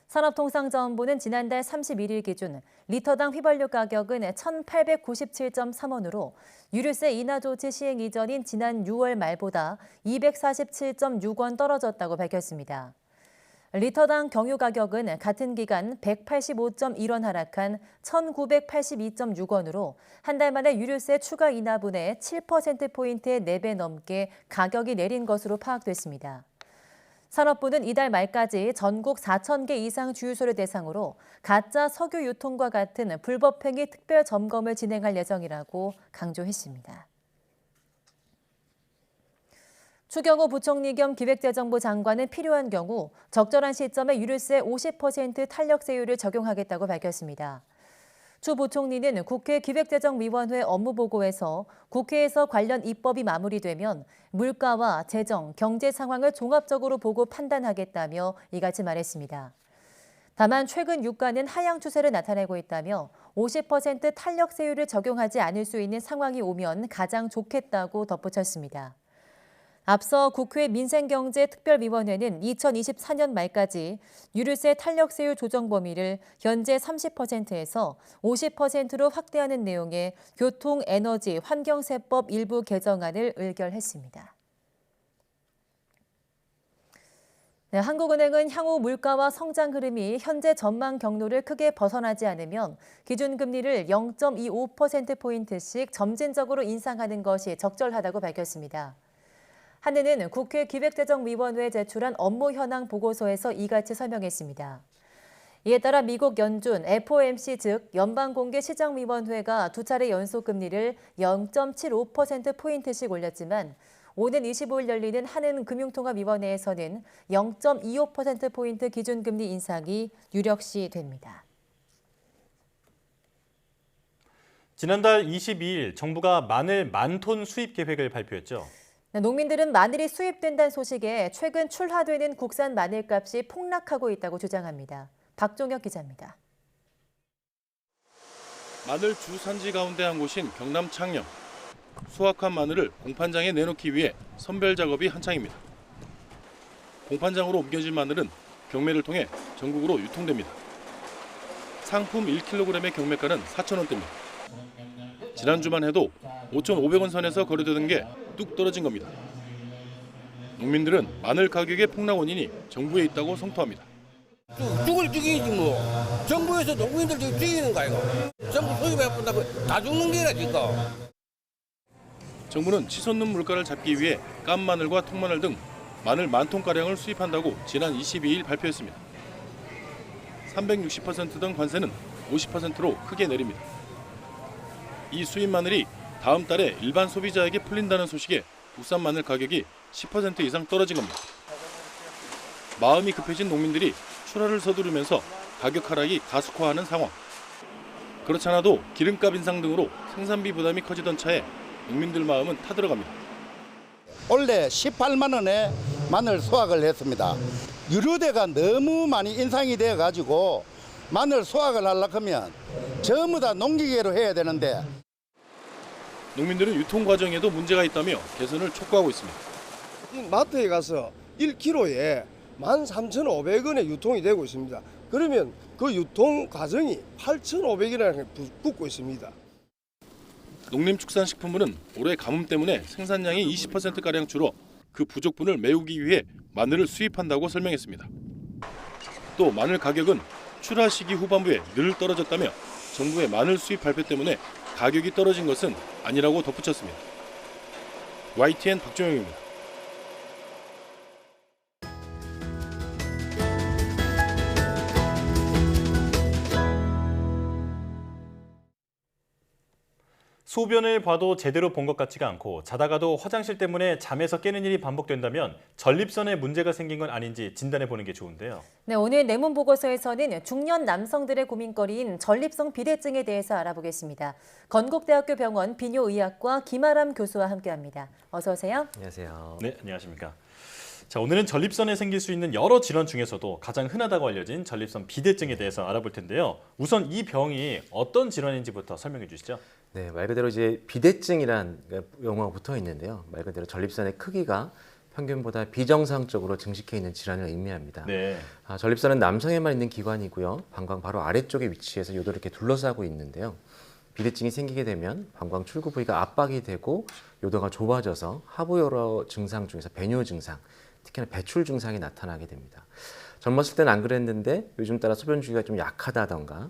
산업통상자원부는 지난달 31일 기준 리터당 휘발유 가격은 1,897.3원으로 유류세 인하 조치 시행 이전인 지난 6월 말보다 247.6원 떨어졌다고 밝혔습니다. 리터당 경유 가격은 같은 기간 185.1원 하락한 1,982.6원으로 한 달 만에 유류세 추가 인하분에 7%포인트의 4배 넘게 가격이 내린 것으로 파악됐습니다. 산업부는 이달 말까지 전국 4,000개 이상 주유소를 대상으로 가짜 석유 유통과 같은 불법행위 특별 점검을 진행할 예정이라고 강조했습니다. 추경호 부총리 겸 기획재정부 장관은 필요한 경우 적절한 시점에 유류세 50% 탄력세율을 적용하겠다고 밝혔습니다. 추 부총리는 국회 기획재정위원회 업무보고에서 국회에서 관련 입법이 마무리되면 물가와 재정, 경제 상황을 종합적으로 보고 판단하겠다며 이같이 말했습니다. 다만 최근 유가는 하향 추세를 나타내고 있다며 50% 탄력세율을 적용하지 않을 수 있는 상황이 오면 가장 좋겠다고 덧붙였습니다. 앞서 국회 민생경제특별위원회는 2024년 말까지 유류세 탄력세율 조정 범위를 현재 30%에서 50%로 확대하는 내용의 교통, 에너지, 환경세법 일부 개정안을 의결했습니다. 네, 한국은행은 향후 물가와 성장 흐름이 현재 전망 경로를 크게 벗어나지 않으면 기준금리를 0.25%포인트씩 점진적으로 인상하는 것이 적절하다고 밝혔습니다. 한은은 국회 기획재정위원회에 제출한 업무 현황 보고서에서 이같이 설명했습니다. 이에 따라 미국 연준 FOMC 즉 연방공개시장위원회가 두 차례 연속 금리를 0.75%포인트씩 올렸지만 오는 25일 열리는 한은금융통합위원회에서는 0.25%포인트 기준금리 인상이 유력시 됩니다. 지난달 22일 정부가 마늘 10,000톤 수입 계획을 발표했죠. 농민들은 마늘이 수입된다는 소식에 최근 출하되는 국산 마늘값이 폭락하고 있다고 주장합니다. 박종혁 기자입니다. 마늘 주산지 가운데 한 곳인 경남 창녕. 수확한 마늘을 공판장에 내놓기 위해 선별 작업이 한창입니다. 공판장으로 옮겨진 마늘은 경매를 통해 전국으로 유통됩니다. 상품 1kg의 경매가는 4,000원대입니다. 지난주만 해도 5,500원 선에서 거래되던 게 뚝 떨어진 겁니다. 농민들은 마늘 가격의 폭락 원인이 정부에 있다고 성토합니다. 죽을 죽이지 뭐. 정부에서 농민들 지금 죽이는 거 아이가. 정부 수입해본다고 다 죽는 게라 지금. 정부는 치솟는 물가를 잡기 위해 깐 마늘과 통마늘 등 마늘 10,000톤가량을 수입한다고 지난 22일 발표했습니다. 360%던 관세는 50%로 크게 내립니다. 이 수입 마늘이 다음 달에 일반 소비자에게 풀린다는 소식에 국산 마늘 가격이 10% 이상 떨어진 겁니다. 마음이 급해진 농민들이 출하를 서두르면서 가격 하락이 가속화하는 상황. 그렇지 않아도 기름값 인상 등으로 생산비 부담이 커지던 차에 농민들 마음은 타들어갑니다. 올해 18만 원에 마늘 수확을 했습니다. 유류대가 너무 많이 인상이 돼가지고 마늘 수확을 하려고 하면 전부 다 농기계로 해야 되는데 농민들은 유통 과정에도 문제가 있다며 개선을 촉구하고 있습니다. 마트에 가서 1kg에 13,500원에 유통이 되고 있습니다. 그러면 그 유통 과정이 8,500원이라는 게 붙고 있습니다. 농림축산식품부는 올해 가뭄 때문에 생산량이 20%가량 줄어 그 부족분을 메우기 위해 마늘을 수입한다고 설명했습니다. 또 마늘 가격은 출하 시기 후반부에 늘 떨어졌다며 정부의 마늘 수입 발표 때문에 가격이 떨어진 것은 아니라고 덧붙였습니다. YTN 박종영입니다. 소변을 봐도 제대로 본 것 같지가 않고 자다가도 화장실 때문에 잠에서 깨는 일이 반복된다면 전립선에 문제가 생긴 건 아닌지 진단해 보는 게 좋은데요. 네, 오늘 내문 보고서에서는 중년 남성들의 고민거리인 전립선 비대증에 대해서 알아보겠습니다. 건국대학교 병원 비뇨의학과 김아람 교수와 함께합니다. 어서 오세요. 안녕하세요. 네, 안녕하십니까. 자, 오늘은 전립선에 생길 수 있는 여러 질환 중에서도 가장 흔하다고 알려진 전립선 비대증에 대해서 알아볼 텐데요. 우선 이 병이 어떤 질환인지부터 설명해 주시죠. 네, 말 그대로 이제 비대증이란 용어가 붙어 있는데요. 말 그대로 전립선의 크기가 평균보다 비정상적으로 증식해 있는 질환을 의미합니다. 네. 전립선은 남성에만 있는 기관이고요. 방광 바로 아래쪽에 위치해서 요도를 이렇게 둘러싸고 있는데요. 비대증이 생기게 되면 방광 출구 부위가 압박이 되고 요도가 좁아져서 하부 여러 증상 중에서 배뇨 증상, 특히나 배출 증상이 나타나게 됩니다. 젊었을 때는 안 그랬는데 요즘 따라 소변 주기가 좀 약하다던가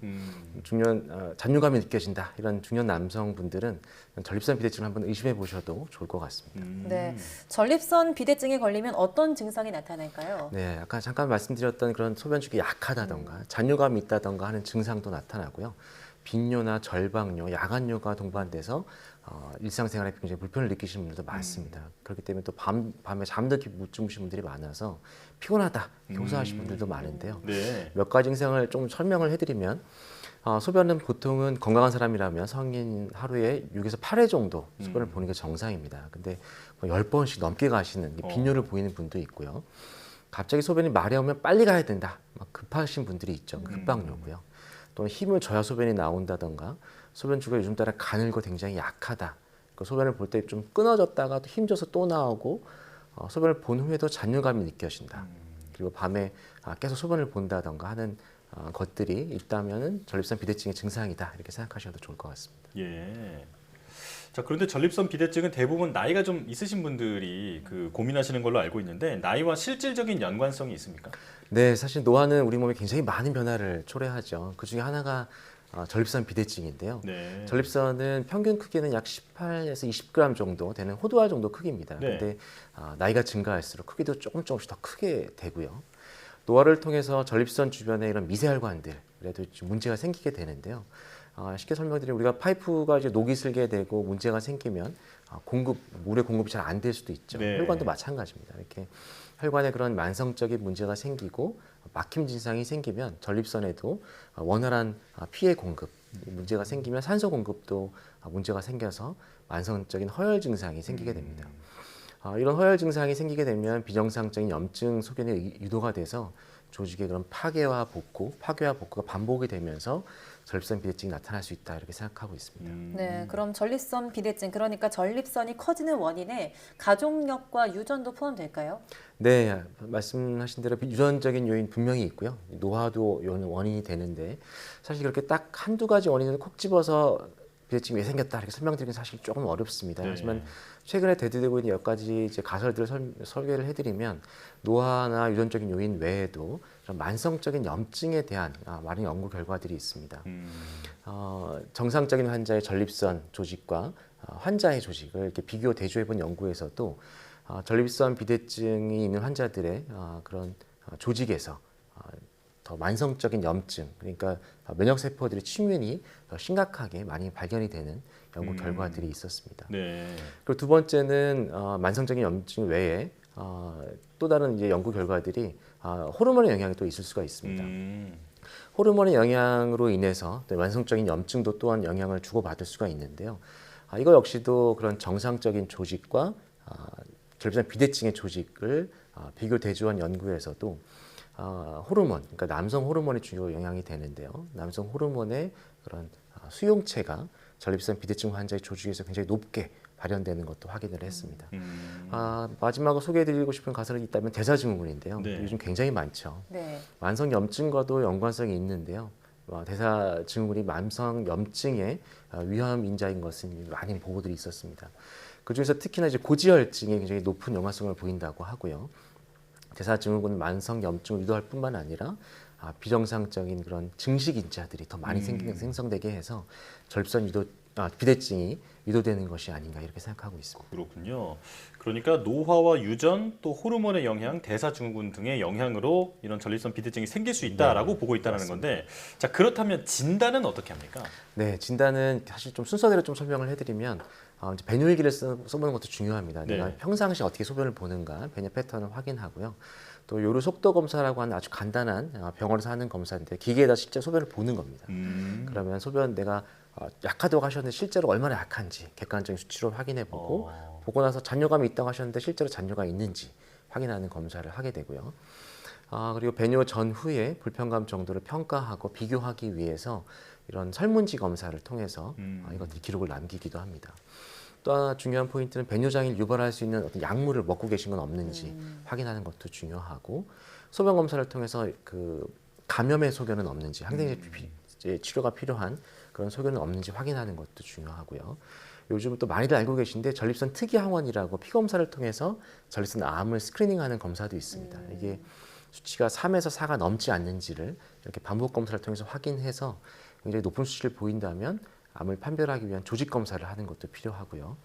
잔류감이 느껴진다 이런 중년 남성분들은 전립선 비대증을 한번 의심해 보셔도 좋을 것 같습니다. 네, 전립선 비대증에 걸리면 어떤 증상이 나타날까요? 네, 아까 잠깐 말씀드렸던 그런 소변 주기 약하다던가 잔류감이 있다던가 하는 증상도 나타나고요. 빈뇨나 절박뇨, 야간뇨가 동반돼서 일상생활에 굉장히 불편을 느끼시는 분들도 많습니다. 그렇기 때문에 또 밤에 잠들기 못 주무시는 분들이 많아서 피곤하다, 호소하시는 분들도 많은데요. 네. 몇 가지 증상을 좀 설명을 해드리면 소변은 보통은 건강한 사람이라면 성인 하루에 6에서 8회 정도 소변을 보는 게 정상입니다. 근데 뭐 10번씩 넘게 가시는 빈뇨를 보이는 분도 있고요. 갑자기 소변이 마려우면 빨리 가야 된다, 막 급하신 분들이 있죠. 급박뇨고요. 또 힘을 줘야 소변이 나온다던가 소변 주기가 요즘 따라 가늘고 굉장히 약하다. 그 소변을 볼 때 좀 끊어졌다가 또 힘줘서 또 나오고 소변을 본 후에도 잔류감이 느껴진다. 그리고 밤에 계속 소변을 본다던가 하는 것들이 있다면은 전립선 비대증의 증상이다 이렇게 생각하셔도 좋을 것 같습니다. 예. 자, 그런데 전립선 비대증은 대부분 나이가 좀 있으신 분들이 고민하시는 걸로 알고 있는데 나이와 실질적인 연관성이 있습니까? 네, 사실 노화는 우리 몸에 굉장히 많은 변화를 초래하죠. 그 중에 하나가 전립선 비대증인데요. 네. 전립선은 평균 크기는 약 18에서 20g 정도 되는 호두알 정도 크기입니다. 네. 근데 나이가 증가할수록 크기도 조금씩 더 크게 되고요. 노화를 통해서 전립선 주변에 이런 미세혈관들 그래도 문제가 생기게 되는데요. 쉽게 설명드리면 우리가 파이프가 이제 녹이 슬게 되고 문제가 생기면 물의 공급이 잘 안 될 수도 있죠. 네. 혈관도 마찬가지입니다. 이렇게 혈관에 그런 만성적인 문제가 생기고 막힘 증상이 생기면 전립선에도 원활한 피해 공급 문제가 생기면 산소 공급도 문제가 생겨서 만성적인 허혈 증상이 생기게 됩니다. 이런 허혈 증상이 생기게 되면 비정상적인 염증 소견이 유도가 돼서 조직의 그런 파괴와 복구가 반복이 되면서 전립선 비대증이 나타날 수 있다 이렇게 생각하고 있습니다. 네, 그럼 전립선 비대증, 그러니까 전립선이 커지는 원인에 가족력과 유전도 포함될까요? 네, 말씀하신 대로 유전적인 요인 분명히 있고요. 노화도 원인이 되는데 사실 그렇게 딱 한두 가지 원인을 콕 집어서 비대증이 왜 생겼다 이렇게 설명드리긴 사실 조금 어렵습니다. 네. 하지만 최근에 대두되고 있는 몇 가지 이제 가설들을 설계를 해드리면 노화나 유전적인 요인 외에도 그런 만성적인 염증에 대한 많은 연구 결과들이 있습니다. 정상적인 환자의 전립선 조직과 환자의 조직을 이렇게 비교 대조해본 연구에서도 전립선 비대증이 있는 환자들의 그런 조직에서 더 만성적인 염증, 그러니까 면역 세포들의 침윤이 더 심각하게 많이 발견이 되는 연구 결과들이 있었습니다. 네. 그리고 두 번째는 만성적인 염증 외에 또 다른 이제 연구 결과들이 호르몬의 영향이 또 있을 수가 있습니다. 호르몬의 영향으로 인해서 만성적인 염증도 또한 영향을 주고받을 수가 있는데요. 이거 역시도 그런 정상적인 조직과 전립선 비대증의 조직을 비교 대조한 연구에서도 호르몬, 그러니까 남성 호르몬이 주요 영향이 되는데요. 남성 호르몬의 그런 수용체가 전립선 비대증 환자의 조직에서 굉장히 높게 발현되는 것도 확인을 했습니다. 마지막으로 소개해드리고 싶은 가설이 있다면 대사증후군인데요. 네. 요즘 굉장히 많죠. 네. 만성 염증과도 연관성이 있는데요. 대사증후군이 만성 염증의 위험 인자인 것은 많은 보고들이 있었습니다. 그중에서 특히나 이제 고지혈증이 굉장히 높은 연관성을 보인다고 하고요. 대사증후군은 만성 염증을 유도할 뿐만 아니라 비정상적인 그런 증식 인자들이 더 많이 생성되게 해서 전립선 비대증이 유도되는 것이 아닌가 이렇게 생각하고 있습니다. 그렇군요. 그러니까 노화와 유전 또 호르몬의 영향, 대사증후군 등의 영향으로 이런 전립선 비대증이 생길 수 있다라고 보고 있다는 건데, 자 그렇다면 진단은 어떻게 합니까? 네, 진단은 사실 좀 순서대로 좀 설명을 해드리면 이제 배뇨일기를 써보는 것도 중요합니다. 네. 내가 평상시 어떻게 소변을 보는가 배뇨 패턴을 확인하고요. 또 요로 속도 검사라고 하는 아주 간단한 병원에서 하는 검사인데 기계에다 실제 소변을 보는 겁니다. 그러면 소변 내가 약하다고 하셨는데 실제로 얼마나 약한지 객관적인 수치로 확인해보고 보고 나서 잔뇨감이 있다고 하셨는데 실제로 잔뇨가 있는지 확인하는 검사를 하게 되고요. 그리고 배뇨 전후에 불편감 정도를 평가하고 비교하기 위해서 이런 설문지 검사를 통해서 이것들 기록을 남기기도 합니다. 또 하나 중요한 포인트는 배뇨장애를 유발할 수 있는 어떤 약물을 먹고 계신 건 없는지 확인하는 것도 중요하고, 소변 검사를 통해서 그 감염의 소견은 없는지, 항생제 치료가 필요한 그런 소견은 없는지 확인하는 것도 중요하고요. 요즘 또 많이들 알고 계신데 전립선 특이항원이라고 피 검사를 통해서 전립선 암을 스크리닝하는 검사도 있습니다. 이게 수치가 3에서 4가 넘지 않는지를 이렇게 반복 검사를 통해서 확인해서 굉장히 높은 수치를 보인다면 암을 판별하기 위한 조직 검사를 하는 것도 필요하고요.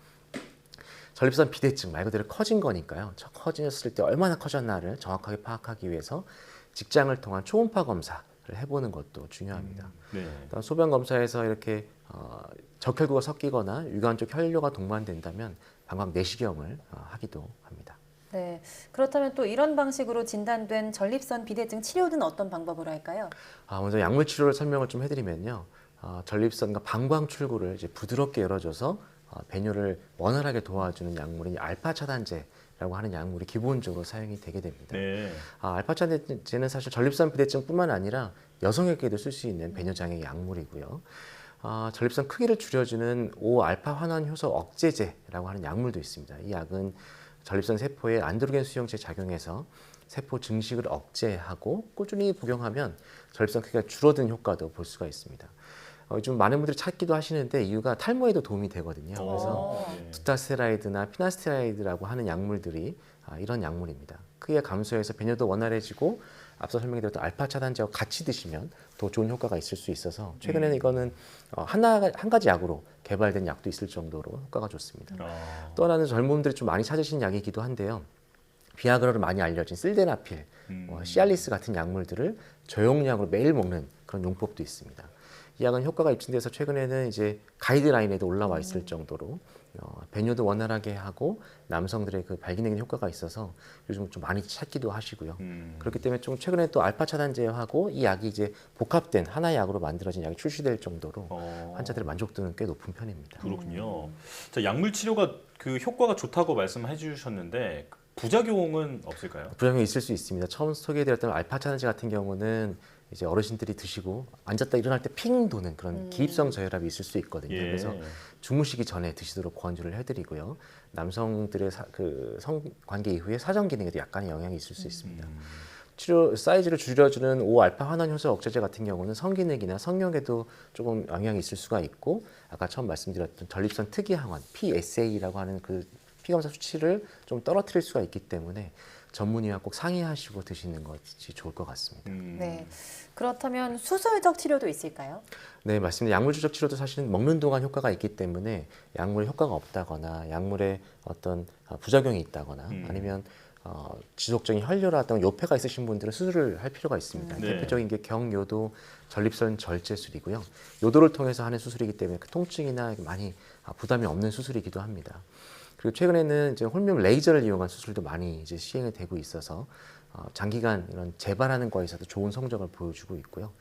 전립선 비대증 말 그대로 커진 거니까요. 커졌을 때 얼마나 커졌나를 정확하게 파악하기 위해서 직장을 통한 초음파 검사를 해보는 것도 중요합니다. 네. 소변 검사에서 이렇게 적혈구가 섞이거나 유관 쪽 혈뇨가 동반된다면 방광 내시경을 하기도 합니다. 네, 그렇다면 또 이런 방식으로 진단된 전립선 비대증 치료는 어떤 방법으로 할까요? 먼저 약물 치료를 설명을 좀 해드리면요. 전립선과 방광 출구를 이제 부드럽게 열어줘서 배뇨를 원활하게 도와주는 약물인 알파 차단제라고 하는 약물이 기본적으로 사용이 되게 됩니다. 네. 알파 차단제는 사실 전립선 비대증뿐만 아니라 여성에게도 쓸 수 있는 배뇨장애 약물이고요. 전립선 크기를 줄여주는 5알파 환원 효소 억제제라고 하는 약물도 있습니다. 이 약은 전립선 세포에 안드로겐 수용체 작용해서 세포 증식을 억제하고 꾸준히 복용하면 전립선 크기가 줄어든 효과도 볼 수가 있습니다. 요즘 많은 분들이 찾기도 하시는데 이유가 탈모에도 도움이 되거든요. 그래서 두타스테라이드나 피나스테라이드라고 하는 약물들이 이런 약물입니다. 크기가 감소해서 배뇨도 원활해지고 앞서 설명드렸던 알파 차단제와 같이 드시면 더 좋은 효과가 있을 수 있어서 최근에는 이거는 한 가지 약으로 개발된 약도 있을 정도로 효과가 좋습니다. 또 하나는 젊은 분들이 좀 많이 찾으시는 약이기도 한데요. 비아그라로 많이 알려진 실데나필, 시알리스 같은 약물들을 저용량으로 매일 먹는 그런 용법도 있습니다. 이 약은 효과가 입증돼서 최근에는 이제 가이드라인에도 올라와 있을 정도로 배뇨도 원활하게 하고 남성들의 그 발기능에 효과가 있어서 요즘 좀 많이 찾기도 하시고요. 그렇기 때문에 좀 최근에 또 알파 차단제하고 이 약이 이제 복합된 하나의 약으로 만들어진 약이 출시될 정도로 환자들의 만족도는 꽤 높은 편입니다. 그렇군요. 자, 약물 치료가 그 효과가 좋다고 말씀해 주셨는데 부작용은 없을까요? 부작용이 있을 수 있습니다. 처음 소개해드렸던 알파 차단제 같은 경우는 이제 어르신들이 드시고 앉았다 일어날 때 핑 도는 그런 기입성 저혈압이 있을 수 있거든요. 예. 그래서 주무시기 전에 드시도록 권유를 해드리고요. 남성들의 그 성관계 이후에 사정 기능에도 약간의 영향이 있을 수 있습니다. 치료 사이즈를 줄여주는 5알파 환원 효소 억제제 같은 경우는 성기능이나 성욕에도 조금 영향이 있을 수가 있고 아까 처음 말씀드렸던 전립선 특이 항원 PSA라고 하는 그 피검사 수치를 좀 떨어뜨릴 수가 있기 때문에 전문의와 꼭 상의하시고 드시는 것이 좋을 것 같습니다. 네. 그렇다면 수술적 치료도 있을까요? 네, 맞습니다. 약물 조적 치료도 사실은 먹는 동안 효과가 있기 때문에 약물에 효과가 없다거나 약물에 어떤 부작용이 있다거나 아니면 지속적인 혈뇨라든가 요폐가 있으신 분들은 수술을 할 필요가 있습니다. 네. 대표적인 게 경요도 전립선 절제술이고요. 요도를 통해서 하는 수술이기 때문에 그 통증이나 많이 부담이 없는 수술이기도 합니다. 그리고 최근에는 이제 홀미움 레이저를 이용한 수술도 많이 이제 시행이 되고 있어서 장기간 이런 재발하는 거에서도 좋은 성적을 보여주고 있고요.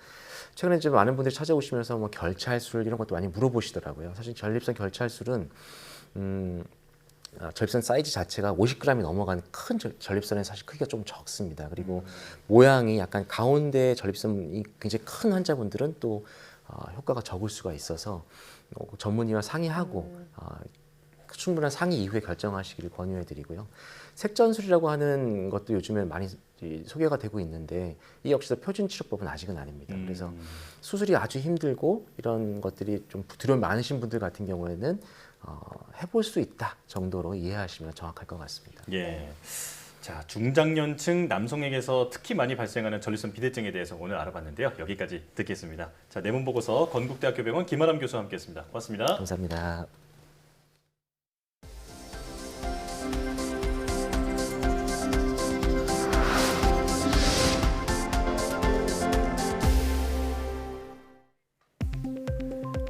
최근에 이제 많은 분들이 찾아오시면서 뭐 결찰술 이런 것도 많이 물어보시더라고요. 사실 전립선 결찰술은 전립선 사이즈 자체가 50g이 넘어간 큰 전립선은 사실 크기가 좀 적습니다. 그리고 모양이 약간 가운데 전립선이 굉장히 큰 환자분들은 또 효과가 적을 수가 있어서 전문의와 상의하고 충분한 상의 이후에 결정하시기를 권유해드리고요. 색전술이라고 하는 것도 요즘에 많이 소개가 되고 있는데 이 역시도 표준 치료법은 아직은 아닙니다. 그래서 수술이 아주 힘들고 이런 것들이 좀 두려움이 많으신 분들 같은 경우에는 해볼 수 있다 정도로 이해하시면 정확할 것 같습니다. 예. 자, 중장년층 남성에게서 특히 많이 발생하는 전립선 비대증에 대해서 오늘 알아봤는데요. 여기까지 듣겠습니다. 자, 내문보고서 건국대학교 병원 김아람 교수와 함께했습니다. 고맙습니다. 감사합니다.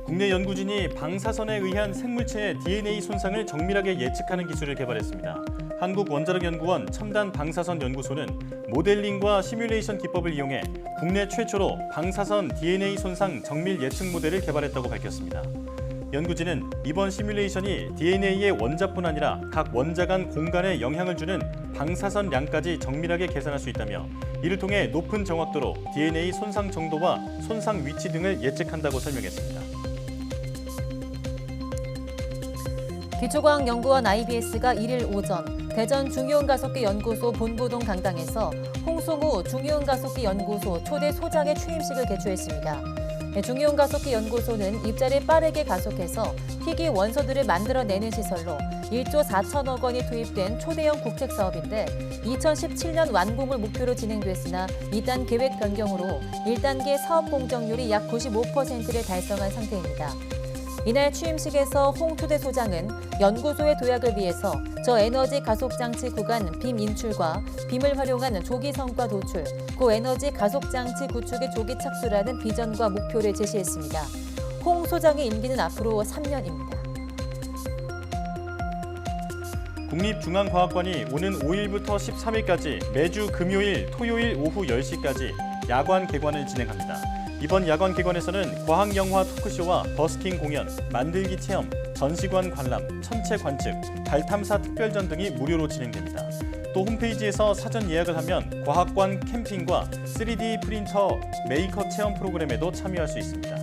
국내 연구진이 방사선에 의한 생물체의 DNA 손상을 정밀하게 예측하는 기술을 개발했습니다. 한국원자력연구원 첨단 방사선 연구소는 모델링과 시뮬레이션 기법을 이용해 국내 최초로 방사선 DNA 손상 정밀 예측 모델을 개발했다고 밝혔습니다. 연구진은 이번 시뮬레이션이 DNA의 원자뿐 아니라 각 원자 간 공간에 영향을 주는 방사선 양까지 정밀하게 계산할 수 있다며 이를 통해 높은 정확도로 DNA 손상 정도와 손상 위치 등을 예측한다고 설명했습니다. 기초과학연구원 IBS가 1일 오전 대전 중이온가속기 연구소 본부동 강당에서 홍송우 중이온가속기 연구소 초대 소장의 취임식을 개최했습니다. 중이온가속기 연구소는 입자를 빠르게 가속해서 희귀 원소들을 만들어내는 시설로 1조 4천억 원이 투입된 초대형 국책 사업인데 2017년 완공을 목표로 진행됐으나 2단 계획 변경으로 1단계 사업 공정률이 약 95%를 달성한 상태입니다. 이날 취임식에서 홍 초대 소장은 연구소의 도약을 위해서 저에너지 가속장치 구간 빔 인출과 빔을 활용한 조기 성과 도출, 고에너지 가속장치 구축의 조기 착수라는 비전과 목표를 제시했습니다. 홍 소장의 임기는 앞으로 3년입니다. 국립중앙과학관이 오는 5일부터 13일까지 매주 금요일, 토요일 오후 10시까지 야관 개관을 진행합니다. 이번 야관 개관에서는 과학영화 토크쇼와 버스킹 공연, 만들기 체험, 전시관 관람, 천체 관측, 달 탐사 특별전 등이 무료로 진행됩니다. 또 홈페이지에서 사전 예약을 하면 과학관 캠핑과 3D 프린터 메이커 체험 프로그램에도 참여할 수 있습니다.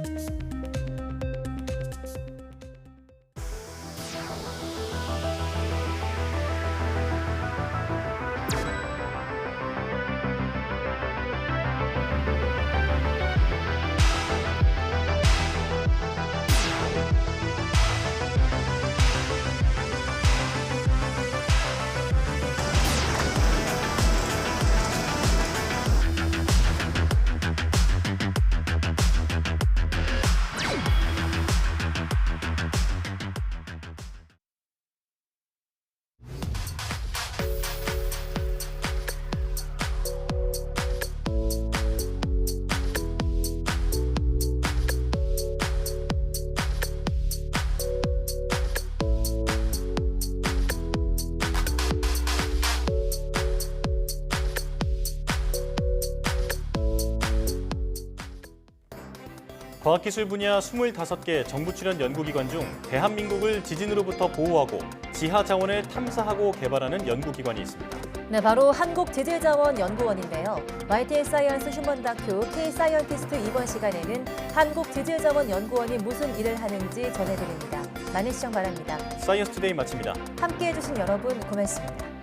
과학기술 분야 25개 정부 출연 연구기관 중 대한민국을 지진으로부터 보호하고 지하 자원을 탐사하고 개발하는 연구기관이 있습니다. 네, 바로 한국지질자원연구원인데요. YTN 사이언스 휴먼 다큐 K-사이언티스트 이번 시간에는 한국지질자원연구원이 무슨 일을 하는지 전해드립니다. 많은 시청 바랍니다. 사이언스 투데이 마칩니다. 함께해 주신 여러분 고맙습니다.